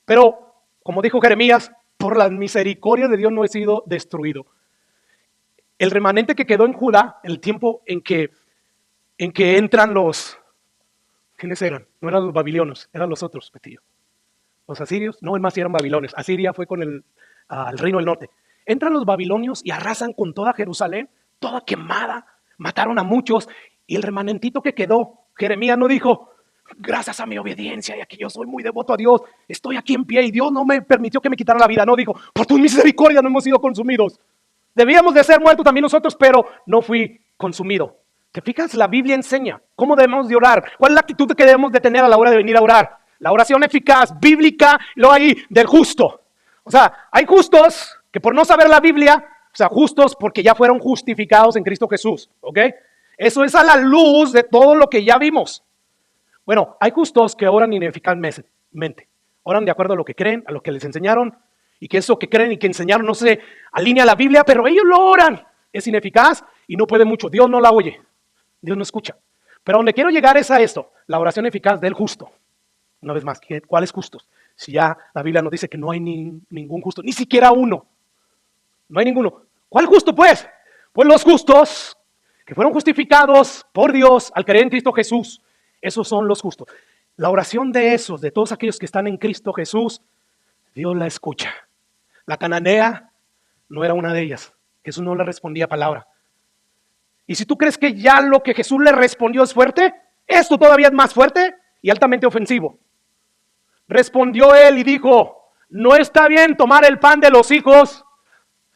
Pero, como dijo Jeremías, por la misericordia de Dios no he sido destruido. El remanente que quedó en Judá, el tiempo en que entran los... ¿Quiénes eran? No eran los babilonios, eran los otros, Petillo. Los asirios, no, es más, eran babilonios. Asiria fue con el reino del norte. Entran los babilonios y arrasan con toda Jerusalén, toda quemada, mataron a muchos, y el remanentito que quedó, Jeremías no dijo, gracias a mi obediencia y a que yo soy muy devoto a Dios, estoy aquí en pie y Dios no me permitió que me quitara la vida. No, dijo, por tu misericordia no hemos sido consumidos. Debíamos de ser muertos también nosotros, pero no fui consumido. ¿Te fijas? La Biblia enseña cómo debemos de orar. ¿Cuál es la actitud que debemos de tener a la hora de venir a orar? La oración eficaz, bíblica, lo hay del justo. O sea, hay justos que por no saber la Biblia, o sea, justos porque ya fueron justificados en Cristo Jesús, ¿ok? Eso es a la luz de todo lo que ya vimos. Bueno, hay justos que oran ineficazmente, oran de acuerdo a lo que creen, a lo que les enseñaron, y que eso que creen y que enseñaron no se alinea a la Biblia, pero ellos lo oran. Es ineficaz y no puede mucho. Dios no la oye, Dios no escucha. Pero donde quiero llegar es a esto, la oración eficaz del justo. Una vez más, ¿cuáles justos? Si ya la Biblia nos dice que no hay ningún justo, ni siquiera uno. No hay ninguno. ¿Cuál justo pues? Pues los justos que fueron justificados por Dios al creer en Cristo Jesús. Esos son los justos. La oración de esos, de todos aquellos que están en Cristo Jesús, Dios la escucha. La cananea no era una de ellas. Jesús no le respondía palabra. Y si tú crees que ya lo que Jesús le respondió es fuerte, esto todavía es más fuerte y altamente ofensivo. Respondió él y dijo, no está bien tomar el pan de los hijos,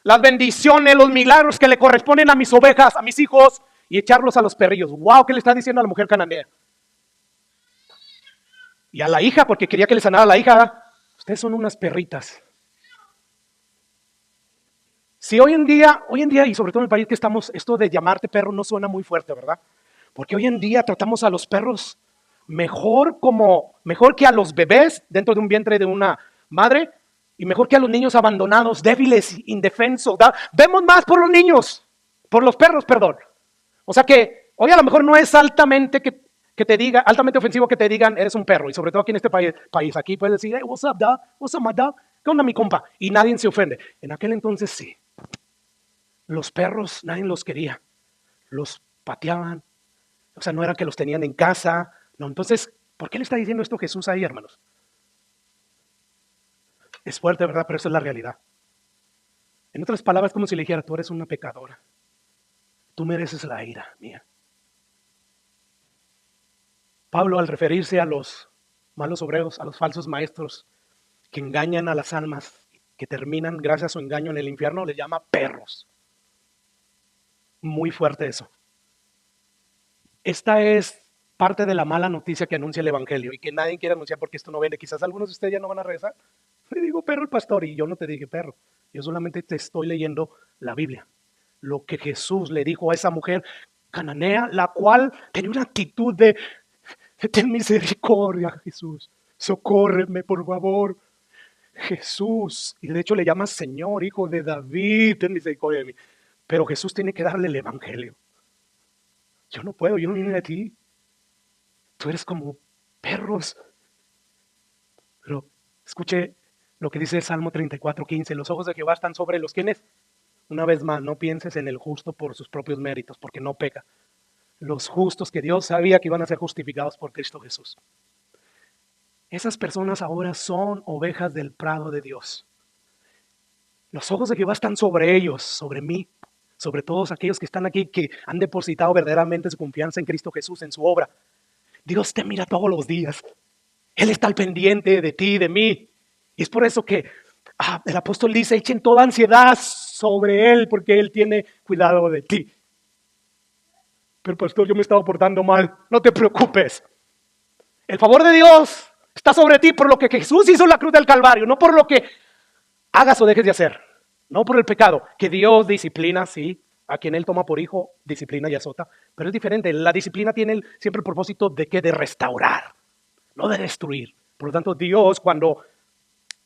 las bendiciones, los milagros que le corresponden a mis ovejas, a mis hijos, y echarlos a los perrillos. Wow, ¿qué le está diciendo a la mujer cananea? Y a la hija, porque quería que le sanara a la hija. Ustedes son unas perritas. Si hoy en día, y sobre todo en el país que estamos, esto de llamarte perro no suena muy fuerte, ¿verdad? Porque hoy en día tratamos a los perros mejor que a los bebés dentro de un vientre de una madre y mejor que a los niños abandonados, débiles, indefensos. Vemos más por los niños, por los perros, perdón. O sea que hoy a lo mejor no es altamente ofensivo que te digan eres un perro, y sobre todo aquí en este país aquí puedes decir, hey, what's up, dog? What's up, my dog? ¿Qué onda, mi compa? Y nadie se ofende. En aquel entonces sí. Los perros nadie los quería, los pateaban, o sea, no era que los tenían en casa, no. Entonces, ¿por qué le está diciendo esto Jesús ahí, hermanos? Es fuerte, ¿verdad? Pero eso es la realidad. En otras palabras, como si le dijera, tú eres una pecadora, tú mereces la ira mía. Pablo, al referirse a los malos obreros, a los falsos maestros que engañan a las almas, que terminan gracias a su engaño en el infierno, les llama perros. Muy fuerte eso. Esta es parte de la mala noticia que anuncia el Evangelio y que nadie quiere anunciar porque esto no vende. Quizás algunos de ustedes ya no van a regresar. Le digo perro al pastor y yo no te dije perro. Yo solamente te estoy leyendo la Biblia. Lo que Jesús le dijo a esa mujer cananea, la cual tenía una actitud de ten misericordia, Jesús. Socórreme, por favor. Jesús. Y de hecho le llama Señor, Hijo de David, ten misericordia de mí. Pero Jesús tiene que darle el Evangelio. Yo no puedo, yo no vine de ti. Tú eres como perros. Pero escuche lo que dice el Salmo 34:15. Los ojos de Jehová están sobre los ¿quiénes? Una vez más, no pienses en el justo por sus propios méritos, porque no peca. Los justos que Dios sabía que iban a ser justificados por Cristo Jesús. Esas personas ahora son ovejas del prado de Dios. Los ojos de Jehová están sobre ellos, sobre mí, sobre todos aquellos que están aquí, que han depositado verdaderamente su confianza en Cristo Jesús, en su obra. Dios te mira todos los días. Él está al pendiente de ti, de mí. Y es por eso que el apóstol dice, echen toda ansiedad sobre Él, porque Él tiene cuidado de ti. Pero pastor, yo me estaba portando mal. No te preocupes. El favor de Dios está sobre ti por lo que Jesús hizo en la cruz del Calvario, no por lo que hagas o dejes de hacer, no por el pecado, que Dios disciplina, sí, a quien Él toma por hijo, disciplina y azota, pero es diferente. La disciplina tiene siempre el propósito de ¿qué? De restaurar, no de destruir. Por lo tanto, Dios cuando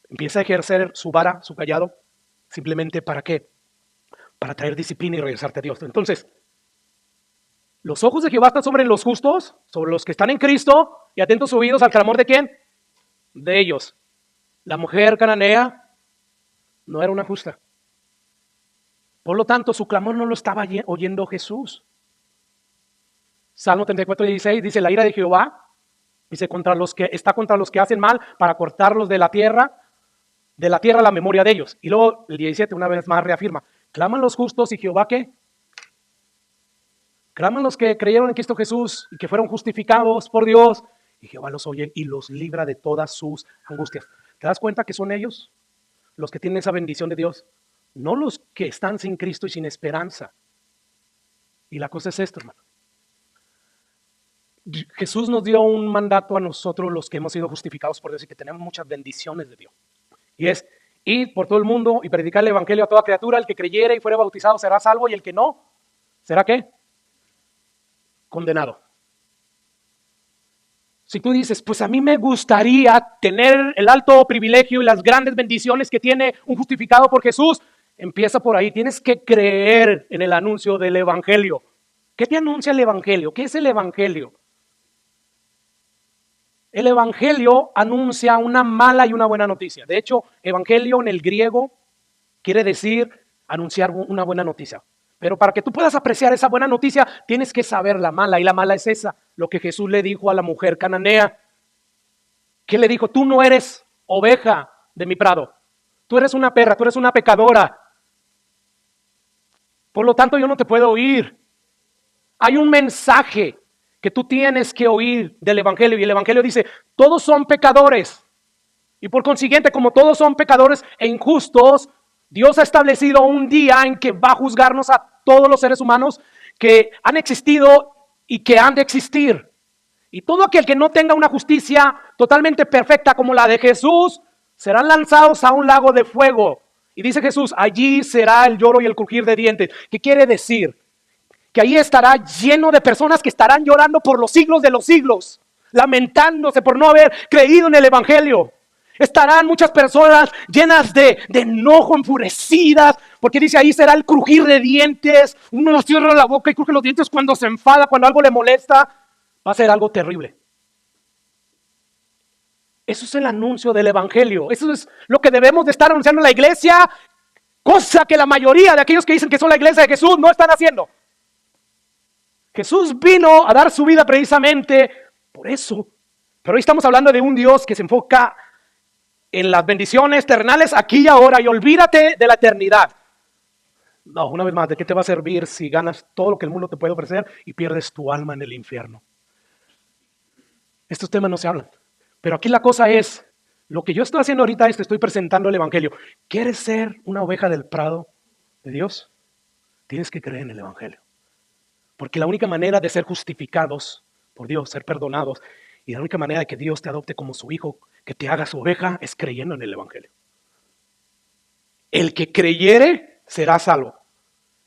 empieza a ejercer su vara, su callado, simplemente ¿para qué? Para traer disciplina y regresarte a Dios. Entonces, los ojos de Jehová están sobre los justos, sobre los que están en Cristo, y atentos sus oídos al clamor ¿de quién? De ellos. La mujer cananea no era una justa. Por lo tanto, su clamor no lo estaba oyendo Jesús. Salmo 34:16 dice, la ira de Jehová, dice, está contra los que hacen mal, para cortarlos de la tierra la memoria de ellos. Y luego el 17 una vez más reafirma, claman los justos y Jehová ¿qué? Claman los que creyeron en Cristo Jesús y que fueron justificados por Dios, y Jehová los oye y los libra de todas sus angustias. ¿Te das cuenta que son ellos los que tienen esa bendición de Dios? No los que están sin Cristo y sin esperanza. Y la cosa es esto, hermano. Jesús nos dio un mandato a nosotros los que hemos sido justificados por Dios y que tenemos muchas bendiciones de Dios. Y es ir por todo el mundo y predicar el evangelio a toda criatura. El que creyere y fuere bautizado será salvo, y el que no, ¿será qué? Condenado. Si tú dices, pues a mí me gustaría tener el alto privilegio y las grandes bendiciones que tiene un justificado por Jesús, empieza por ahí. Tienes que creer en el anuncio del evangelio. ¿Qué te anuncia el evangelio? ¿Qué es el evangelio? El evangelio anuncia una mala y una buena noticia. De hecho, evangelio en el griego quiere decir anunciar una buena noticia. Pero para que tú puedas apreciar esa buena noticia, tienes que saber la mala. Y la mala es esa, lo que Jesús le dijo a la mujer cananea. ¿Qué le dijo? Tú no eres oveja de mi prado. Tú eres una perra, tú eres una pecadora. Por lo tanto, yo no te puedo oír. Hay un mensaje que tú tienes que oír del evangelio. Y el evangelio dice, todos son pecadores. Y por consiguiente, como todos son pecadores e injustos, Dios ha establecido un día en que va a juzgarnos a todos los seres humanos que han existido y que han de existir. Y todo aquel que no tenga una justicia totalmente perfecta como la de Jesús, serán lanzados a un lago de fuego. Y dice Jesús, allí será el lloro y el crujir de dientes. ¿Qué quiere decir? Que ahí estará lleno de personas que estarán llorando por los siglos de los siglos, lamentándose por no haber creído en el evangelio. Estarán muchas personas llenas de enojo, enfurecidas, porque dice ahí será el crujir de dientes. Uno cierra la boca y cruje los dientes cuando se enfada, cuando algo le molesta. Va a ser algo terrible. Eso es el anuncio del evangelio. Eso es lo que debemos de estar anunciando en la iglesia, cosa que la mayoría de aquellos que dicen que son la iglesia de Jesús no están haciendo. Jesús vino a dar su vida precisamente por eso. Pero hoy estamos hablando de un Dios que se enfoca en las bendiciones terrenales aquí y ahora, y olvídate de la eternidad. No, una vez más, ¿de qué te va a servir si ganas todo lo que el mundo te puede ofrecer y pierdes tu alma en el infierno? Estos temas no se hablan. Pero aquí la cosa es, lo que yo estoy haciendo ahorita es te estoy presentando el evangelio. ¿Quieres ser una oveja del prado de Dios? Tienes que creer en el evangelio. Porque la única manera de ser justificados por Dios, ser perdonados, y la única manera de que Dios te adopte como su hijo, que te haga su oveja, es creyendo en el evangelio. El que creyere será salvo.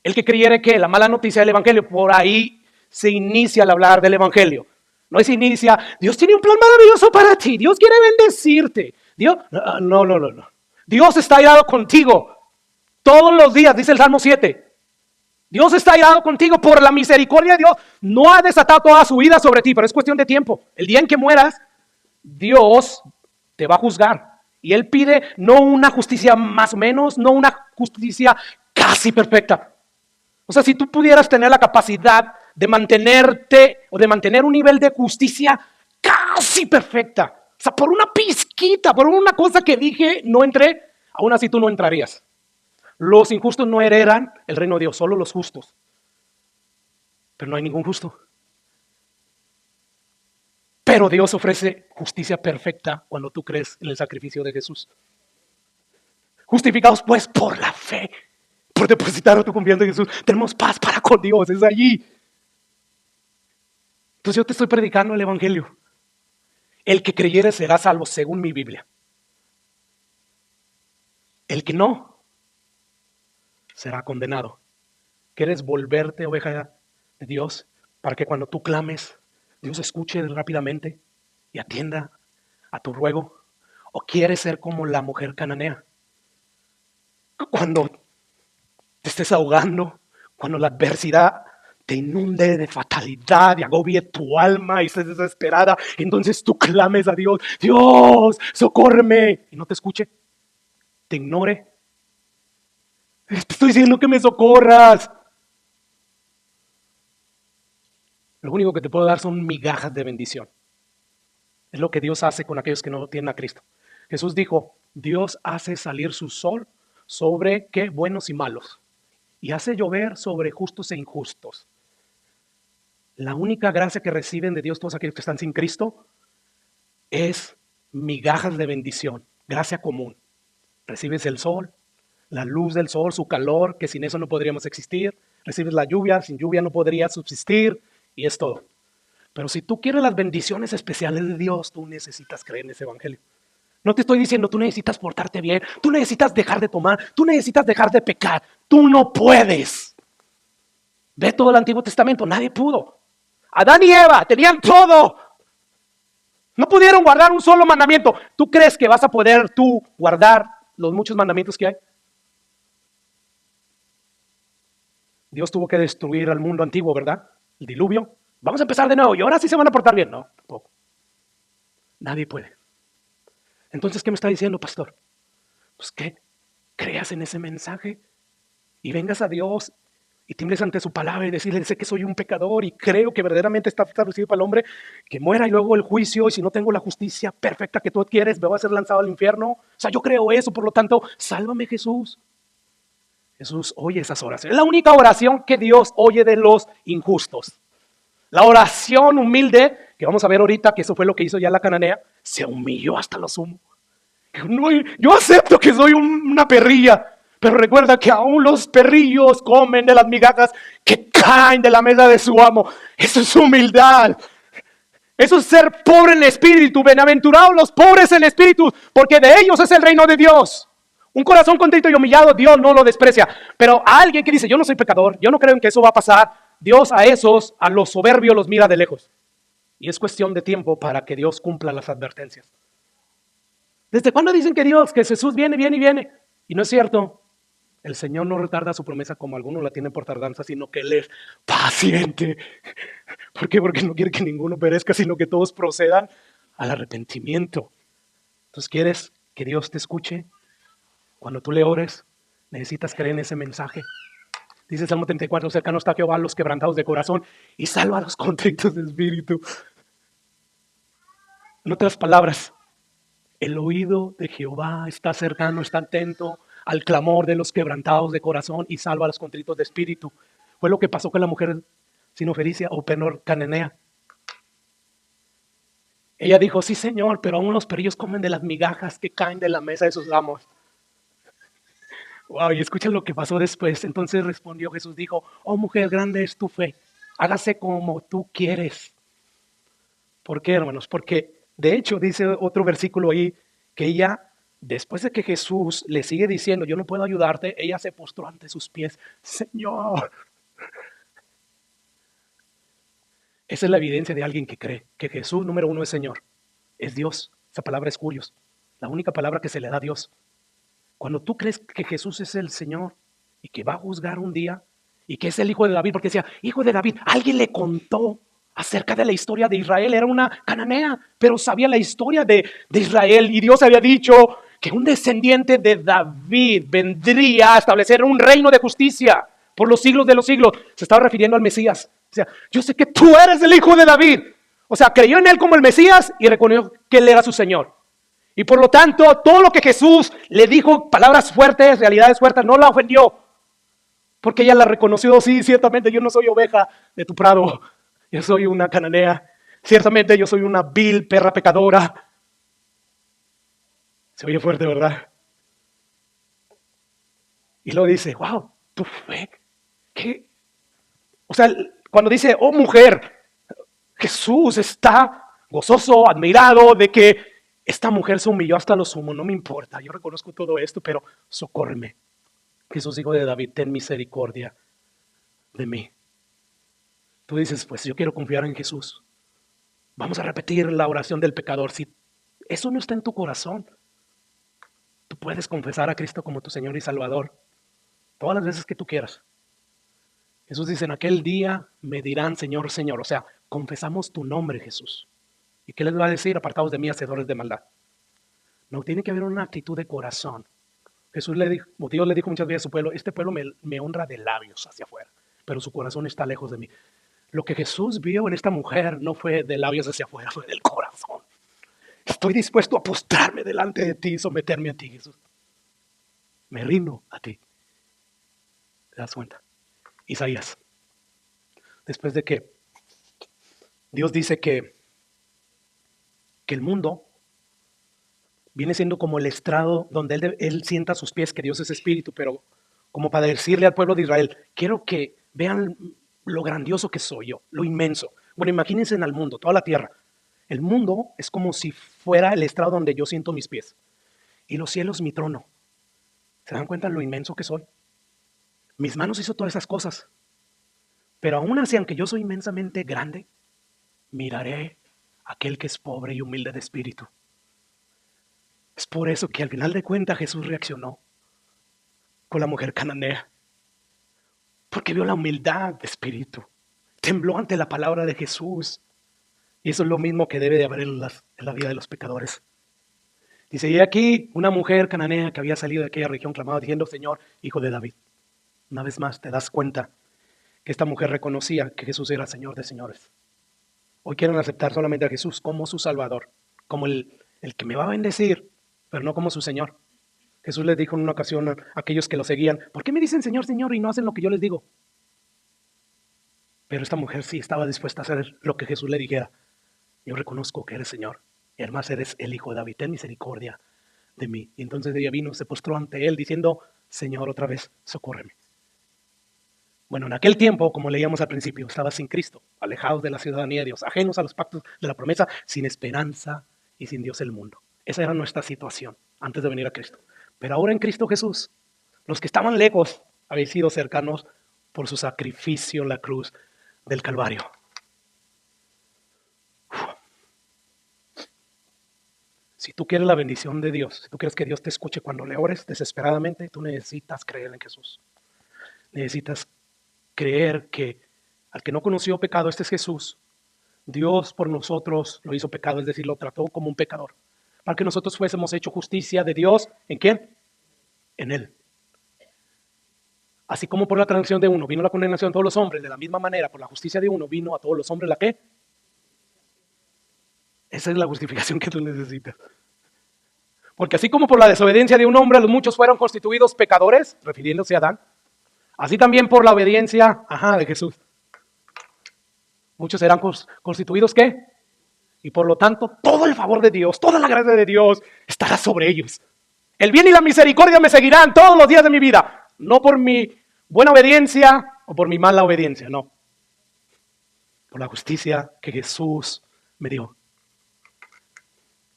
El que creyere que la mala noticia del evangelio, por ahí se inicia al hablar del evangelio. No se inicia, Dios tiene un plan maravilloso para ti, Dios quiere bendecirte. Dios, no. Dios está airado contigo todos los días, dice el Salmo 7. Dios está airado contigo por la misericordia de Dios. No ha desatado toda su vida sobre ti, pero es cuestión de tiempo. El día en que mueras, Dios te va a juzgar. Y Él pide no una justicia más o menos, no una justicia casi perfecta. O sea, si tú pudieras tener la capacidad de mantenerte o de mantener un nivel de justicia casi perfecta, o sea, por una pizquita, por una cosa que dije, no entré, aún así tú no entrarías. Los injustos no heredan el reino de Dios, solo los justos. Pero no hay ningún justo. Pero Dios ofrece justicia perfecta cuando tú crees en el sacrificio de Jesús. Justificados pues por la fe, por depositar tu confianza en Jesús, tenemos paz para con Dios, es allí. Entonces yo te estoy predicando el evangelio. El que creyere será salvo según mi Biblia. El que no, será condenado. ¿Quieres volverte oveja de Dios para que cuando tú clames, Dios escuche rápidamente y atienda a tu ruego? ¿O quieres ser como la mujer cananea? Cuando te estés ahogando, cuando la adversidad te inunde de fatalidad y agobie tu alma y estés desesperada, entonces tú clames a Dios, Dios, socórreme, y no te escuche, te ignore. Te estoy diciendo que me socorras. Lo único que te puedo dar son migajas de bendición. Es lo que Dios hace con aquellos que no tienen a Cristo. Jesús dijo, Dios hace salir su sol sobre ¿qué? Buenos y malos. Y hace llover sobre justos e injustos. La única gracia que reciben de Dios todos aquellos que están sin Cristo es migajas de bendición, gracia común. Recibes el sol, la luz del sol, su calor, que sin eso no podríamos existir. Recibes la lluvia, sin lluvia no podrías subsistir, y es todo. Pero si tú quieres las bendiciones especiales de Dios, tú necesitas creer en ese evangelio. No te estoy diciendo, tú necesitas portarte bien, tú necesitas dejar de tomar, tú necesitas dejar de pecar. Tú no puedes. Ve todo el Antiguo Testamento, nadie pudo. Adán y Eva tenían todo. No pudieron guardar un solo mandamiento. ¿Tú crees que vas a poder tú guardar los muchos mandamientos que hay? Dios tuvo que destruir al mundo antiguo, ¿verdad? El diluvio. Vamos a empezar de nuevo y ahora sí se van a portar bien. No, tampoco. Nadie puede. Entonces, ¿qué me está diciendo, pastor? Pues que creas en ese mensaje y vengas a Dios y tiembles ante su palabra y decirle, sé que soy un pecador y creo que verdaderamente está establecido para el hombre que muera y luego el juicio, y si no tengo la justicia perfecta que tú quieres, me voy a ser lanzado al infierno. O sea, yo creo eso, por lo tanto, sálvame, Jesús. Jesús oye esas oraciones. Es la única oración que Dios oye de los injustos. La oración humilde, que vamos a ver ahorita, que eso fue lo que hizo ya la cananea, se humilló hasta lo sumo. No, yo acepto que soy una perrilla, pero recuerda que aún los perrillos comen de las migajas que caen de la mesa de su amo. Eso es humildad. Eso es ser pobre en espíritu. Bienaventurados los pobres en espíritu, porque de ellos es el reino de Dios. Un corazón contrito y humillado, Dios no lo desprecia. Pero a alguien que dice, yo no soy pecador, yo no creo en que eso va a pasar, Dios a esos, a los soberbios, los mira de lejos. Y es cuestión de tiempo para que Dios cumpla las advertencias. ¿Desde cuándo dicen que Jesús viene, viene y viene? Y no es cierto. El Señor no retarda su promesa como algunos la tienen por tardanza, sino que Él es paciente. ¿Por qué? Porque no quiere que ninguno perezca, sino que todos procedan al arrepentimiento. Entonces, ¿quieres que Dios te escuche? Cuando tú le ores, necesitas creer en ese mensaje. Dice Salmo 34, cercano está Jehová a los quebrantados de corazón y salva a los contritos de espíritu. En otras palabras, el oído de Jehová está cercano, está atento al clamor de los quebrantados de corazón y salva a los contritos de espíritu. Fue lo que pasó con la mujer sinofericia o penor cananea. Ella dijo, sí Señor, pero aún los perrillos comen de las migajas que caen de la mesa de sus amos. Wow, y escucha lo que pasó después. Entonces respondió Jesús, dijo, oh mujer, grande es tu fe, hágase como tú quieres. ¿Por qué, hermanos? Porque de hecho dice otro versículo ahí que ella, después de que Jesús le sigue diciendo, yo no puedo ayudarte, ella se postró ante sus pies. Señor. Esa es la evidencia de alguien que cree que Jesús, número uno, es Señor. Es Dios. Esa palabra es curios. La única palabra que se le da a Dios. Cuando tú crees que Jesús es el Señor y que va a juzgar un día y que es el hijo de David, porque decía, hijo de David, alguien le contó acerca de la historia de Israel. Era una cananea, pero sabía la historia de Israel y Dios había dicho que un descendiente de David vendría a establecer un reino de justicia por los siglos de los siglos. Se estaba refiriendo al Mesías. O sea, yo sé que tú eres el hijo de David. O sea, creyó en él como el Mesías y reconoció que él era su Señor. Y por lo tanto, todo lo que Jesús le dijo, palabras fuertes, realidades fuertes, no la ofendió. Porque ella la reconoció, sí, ciertamente yo no soy oveja de tu prado. Yo soy una cananea. Ciertamente yo soy una vil perra pecadora. Se oye fuerte, ¿verdad? Y luego dice, wow, tu fe. ¿Qué? O sea, cuando dice, oh mujer, Jesús está gozoso, admirado de que esta mujer se humilló hasta lo sumo. No me importa, yo reconozco todo esto, pero socórreme. Jesús, hijo de David, ten misericordia de mí. Tú dices, pues yo quiero confiar en Jesús. Vamos a repetir la oración del pecador. Si eso no está en tu corazón, tú puedes confesar a Cristo como tu Señor y Salvador todas las veces que tú quieras. Jesús dice, en aquel día me dirán, Señor, Señor. O sea, confesamos tu nombre, Jesús. ¿Y qué les va a decir? Apartados de mí, hacedores de maldad. No, tiene que haber una actitud de corazón. Jesús le dijo, Dios le dijo muchas veces a su pueblo, este pueblo me honra de labios hacia afuera, pero su corazón está lejos de mí. Lo que Jesús vio en esta mujer no fue de labios hacia afuera, fue del corazón. Estoy dispuesto a postrarme delante de ti y someterme a ti, Jesús. Me rindo a ti. ¿Te das cuenta? Isaías, después de que Dios dice que el mundo viene siendo como el estrado donde él sienta sus pies, que Dios es espíritu, pero como para decirle al pueblo de Israel, quiero que vean lo grandioso que soy yo, lo inmenso. Bueno, imagínense en el mundo, toda la tierra. El mundo es como si fuera el estrado donde yo siento mis pies. Y los cielos mi trono. ¿Se dan cuenta lo inmenso que soy? Mis manos hizo todas esas cosas. Pero aún así, aunque yo soy inmensamente grande, miraré a aquel que es pobre y humilde de espíritu. Es por eso que al final de cuentas Jesús reaccionó con la mujer cananea. Porque vio la humildad de espíritu. Tembló ante la palabra de Jesús. Y eso es lo mismo que debe de haber en la vida de los pecadores. Dice, y aquí una mujer cananea que había salido de aquella región clamaba diciendo, Señor, hijo de David. Una vez más te das cuenta que esta mujer reconocía que Jesús era Señor de señores. Hoy quieren aceptar solamente a Jesús como su Salvador, como el que me va a bendecir, pero no como su Señor. Jesús les dijo en una ocasión a aquellos que lo seguían, ¿por qué me dicen Señor, Señor y no hacen lo que yo les digo? Pero esta mujer sí estaba dispuesta a hacer lo que Jesús le dijera. Yo reconozco que eres Señor, y además eres el Hijo de David, ten misericordia de mí. Y entonces ella vino, se postró ante él diciendo, Señor, otra vez, socórreme. Bueno, en aquel tiempo, como leíamos al principio, estaba sin Cristo, alejados de la ciudadanía de Dios, ajenos a los pactos de la promesa, sin esperanza y sin Dios el mundo. Esa era nuestra situación antes de venir a Cristo. Pero ahora en Cristo Jesús, los que estaban lejos habéis sido cercanos por su sacrificio en la cruz del Calvario. Si tú quieres la bendición de Dios, si tú quieres que Dios te escuche cuando le ores desesperadamente, tú necesitas creer en Jesús. Necesitas creer que al que no conoció pecado, este es Jesús. Dios por nosotros lo hizo pecado, es decir, lo trató como un pecador. Para que nosotros fuésemos hecho justicia de Dios, ¿en quién? En Él. Así como por la transacción de uno vino la condenación a todos los hombres, de la misma manera, por la justicia de uno vino a todos los hombres, ¿la qué? Esa es la justificación que tú necesitas. Porque así como por la desobediencia de un hombre los muchos fueron constituidos pecadores, refiriéndose a Adán, así también por la obediencia de Jesús. Muchos serán constituidos ¿qué? Y por lo tanto, todo el favor de Dios, toda la gracia de Dios estará sobre ellos. El bien y la misericordia me seguirán todos los días de mi vida. No por mi buena obediencia o por mi mala obediencia, no. Por la justicia que Jesús me dio.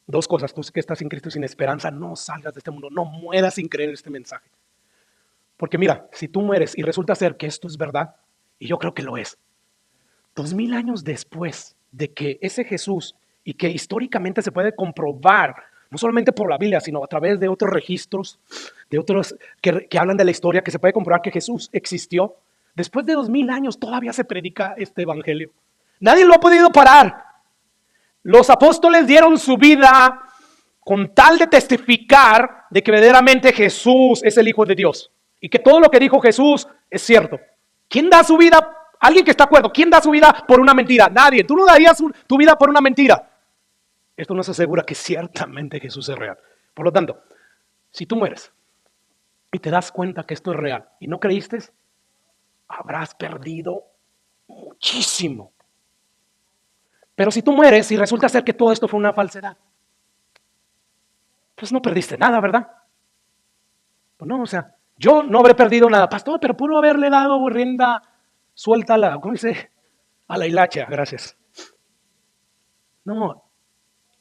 Dos cosas, tú que estás sin Cristo y sin esperanza, no salgas de este mundo, no mueras sin creer en este mensaje. Porque mira, si tú mueres y resulta ser que esto es verdad, y yo creo que lo es, 2000 años después de que ese Jesús, y que históricamente se puede comprobar, no solamente por la Biblia, sino a través de otros registros, de otros que hablan de la historia, que se puede comprobar que Jesús existió, después de 2000 años todavía se predica este evangelio. Nadie lo ha podido parar. Los apóstoles dieron su vida con tal de testificar de que verdaderamente Jesús es el Hijo de Dios y que todo lo que dijo Jesús es cierto. ¿Quién da su vida? Alguien que está de acuerdo. ¿Quién da su vida por una mentira? Nadie. Tú no darías tu vida por una mentira. Esto nos asegura que ciertamente Jesús es real. Por lo tanto, si tú mueres y te das cuenta que esto es real y no creíste, habrás perdido muchísimo. Pero si tú mueres y resulta ser que todo esto fue una falsedad, pues no perdiste nada, ¿verdad? Pues no, o sea, yo no habré perdido nada, pastor, pero pudo haberle dado rienda suelta a la, ¿cómo dice? A la hilacha, gracias. No,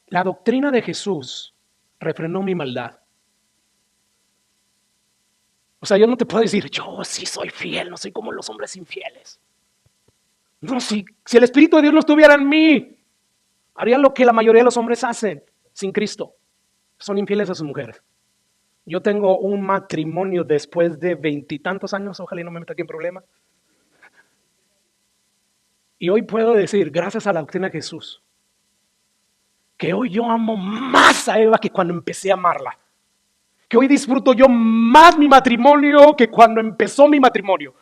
la doctrina de Jesús refrenó mi maldad. O sea, yo no te puedo decir, yo sí soy fiel, no soy como los hombres infieles. No, si el Espíritu de Dios no estuviera en mí, haría lo que la mayoría de los hombres hacen sin Cristo. Son infieles a sus mujeres. Yo tengo un matrimonio después de 20 y tantos años, ojalá y no me meta aquí en problemas. Y hoy puedo decir, gracias a la doctrina de Jesús, que hoy yo amo más a Eva que cuando empecé a amarla. Que hoy disfruto yo más mi matrimonio que cuando empezó mi matrimonio.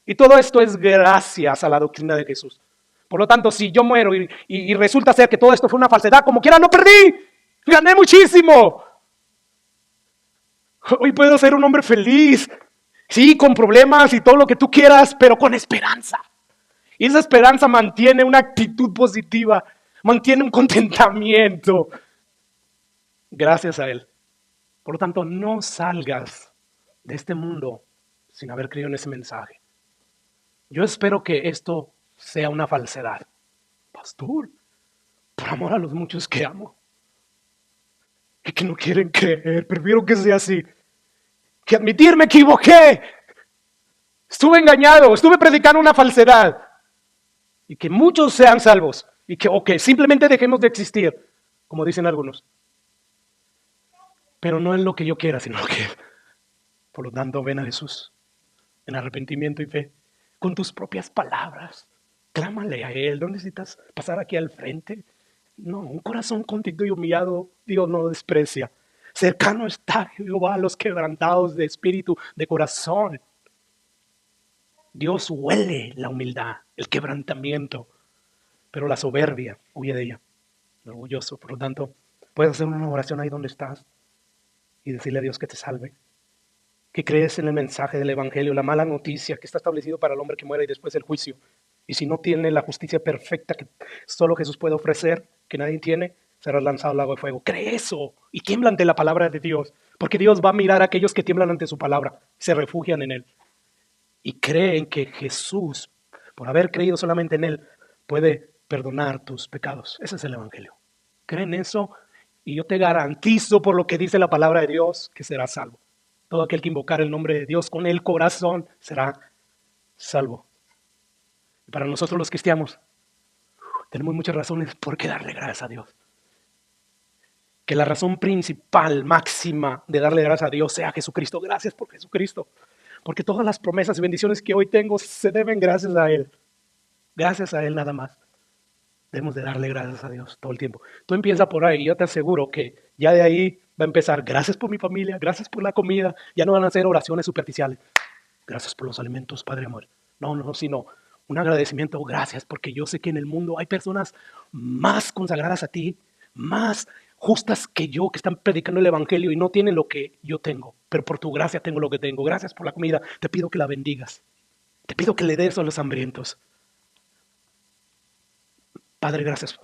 Y todo esto es gracias a la doctrina de Jesús. Por lo tanto, si yo muero y resulta ser que todo esto fue una falsedad, como quiera, no perdí. Gané muchísimo. Hoy puedo ser un hombre feliz. Sí, con problemas y todo lo que tú quieras, pero con esperanza. Y esa esperanza mantiene una actitud positiva, mantiene un contentamiento. Gracias a Él. Por lo tanto, no salgas de este mundo sin haber creído en ese mensaje. Yo espero que esto sea una falsedad. Pastor, por amor a los muchos que amo, y que no quieren creer, prefiero que sea así, que admitir me equivoqué, estuve engañado, estuve predicando una falsedad, y que muchos sean salvos, y que simplemente dejemos de existir, como dicen algunos. Pero no es lo que yo quiera, sino lo que es. Por lo tanto, ven a Jesús en arrepentimiento y fe, con tus propias palabras. Clámale a Él, no necesitas pasar aquí al frente. No, un corazón contrito y humillado, Dios no desprecia. Cercano está Jehová a los quebrantados de espíritu, de corazón. Dios huele la humildad, el quebrantamiento, pero la soberbia huye de ella, el orgulloso. Por lo tanto, puedes hacer una oración ahí donde estás y decirle a Dios que te salve. Que crees en el mensaje del Evangelio, la mala noticia que está establecido para el hombre que muere y después el juicio. Y si no tiene la justicia perfecta que solo Jesús puede ofrecer, que nadie tiene, será lanzado al lago de fuego. Cree eso y tiembla ante la palabra de Dios, porque Dios va a mirar a aquellos que tiemblan ante su palabra, se refugian en Él. Y creen que Jesús, por haber creído solamente en Él, puede perdonar tus pecados. Ese es el Evangelio. Creen eso y yo te garantizo por lo que dice la palabra de Dios que serás salvo. Todo aquel que invocar el nombre de Dios con el corazón será salvo. Y para nosotros los cristianos, tenemos muchas razones por qué darle gracias a Dios. Que la razón principal, máxima de darle gracias a Dios sea Jesucristo. Gracias por Jesucristo. Porque todas las promesas y bendiciones que hoy tengo se deben gracias a Él. Gracias a Él nada más. Debemos de darle gracias a Dios todo el tiempo. Tú empieza por ahí y yo te aseguro que ya de ahí va a empezar. Gracias por mi familia, gracias por la comida. Ya no van a ser oraciones superficiales. Gracias por los alimentos, Padre amor. No, sino un agradecimiento. Gracias porque yo sé que en el mundo hay personas más consagradas a ti, más justas que yo, que están predicando el Evangelio y no tienen lo que yo tengo. Pero por tu gracia tengo lo que tengo. Gracias por la comida. Te pido que la bendigas. Te pido que le des a los hambrientos. Padre, gracias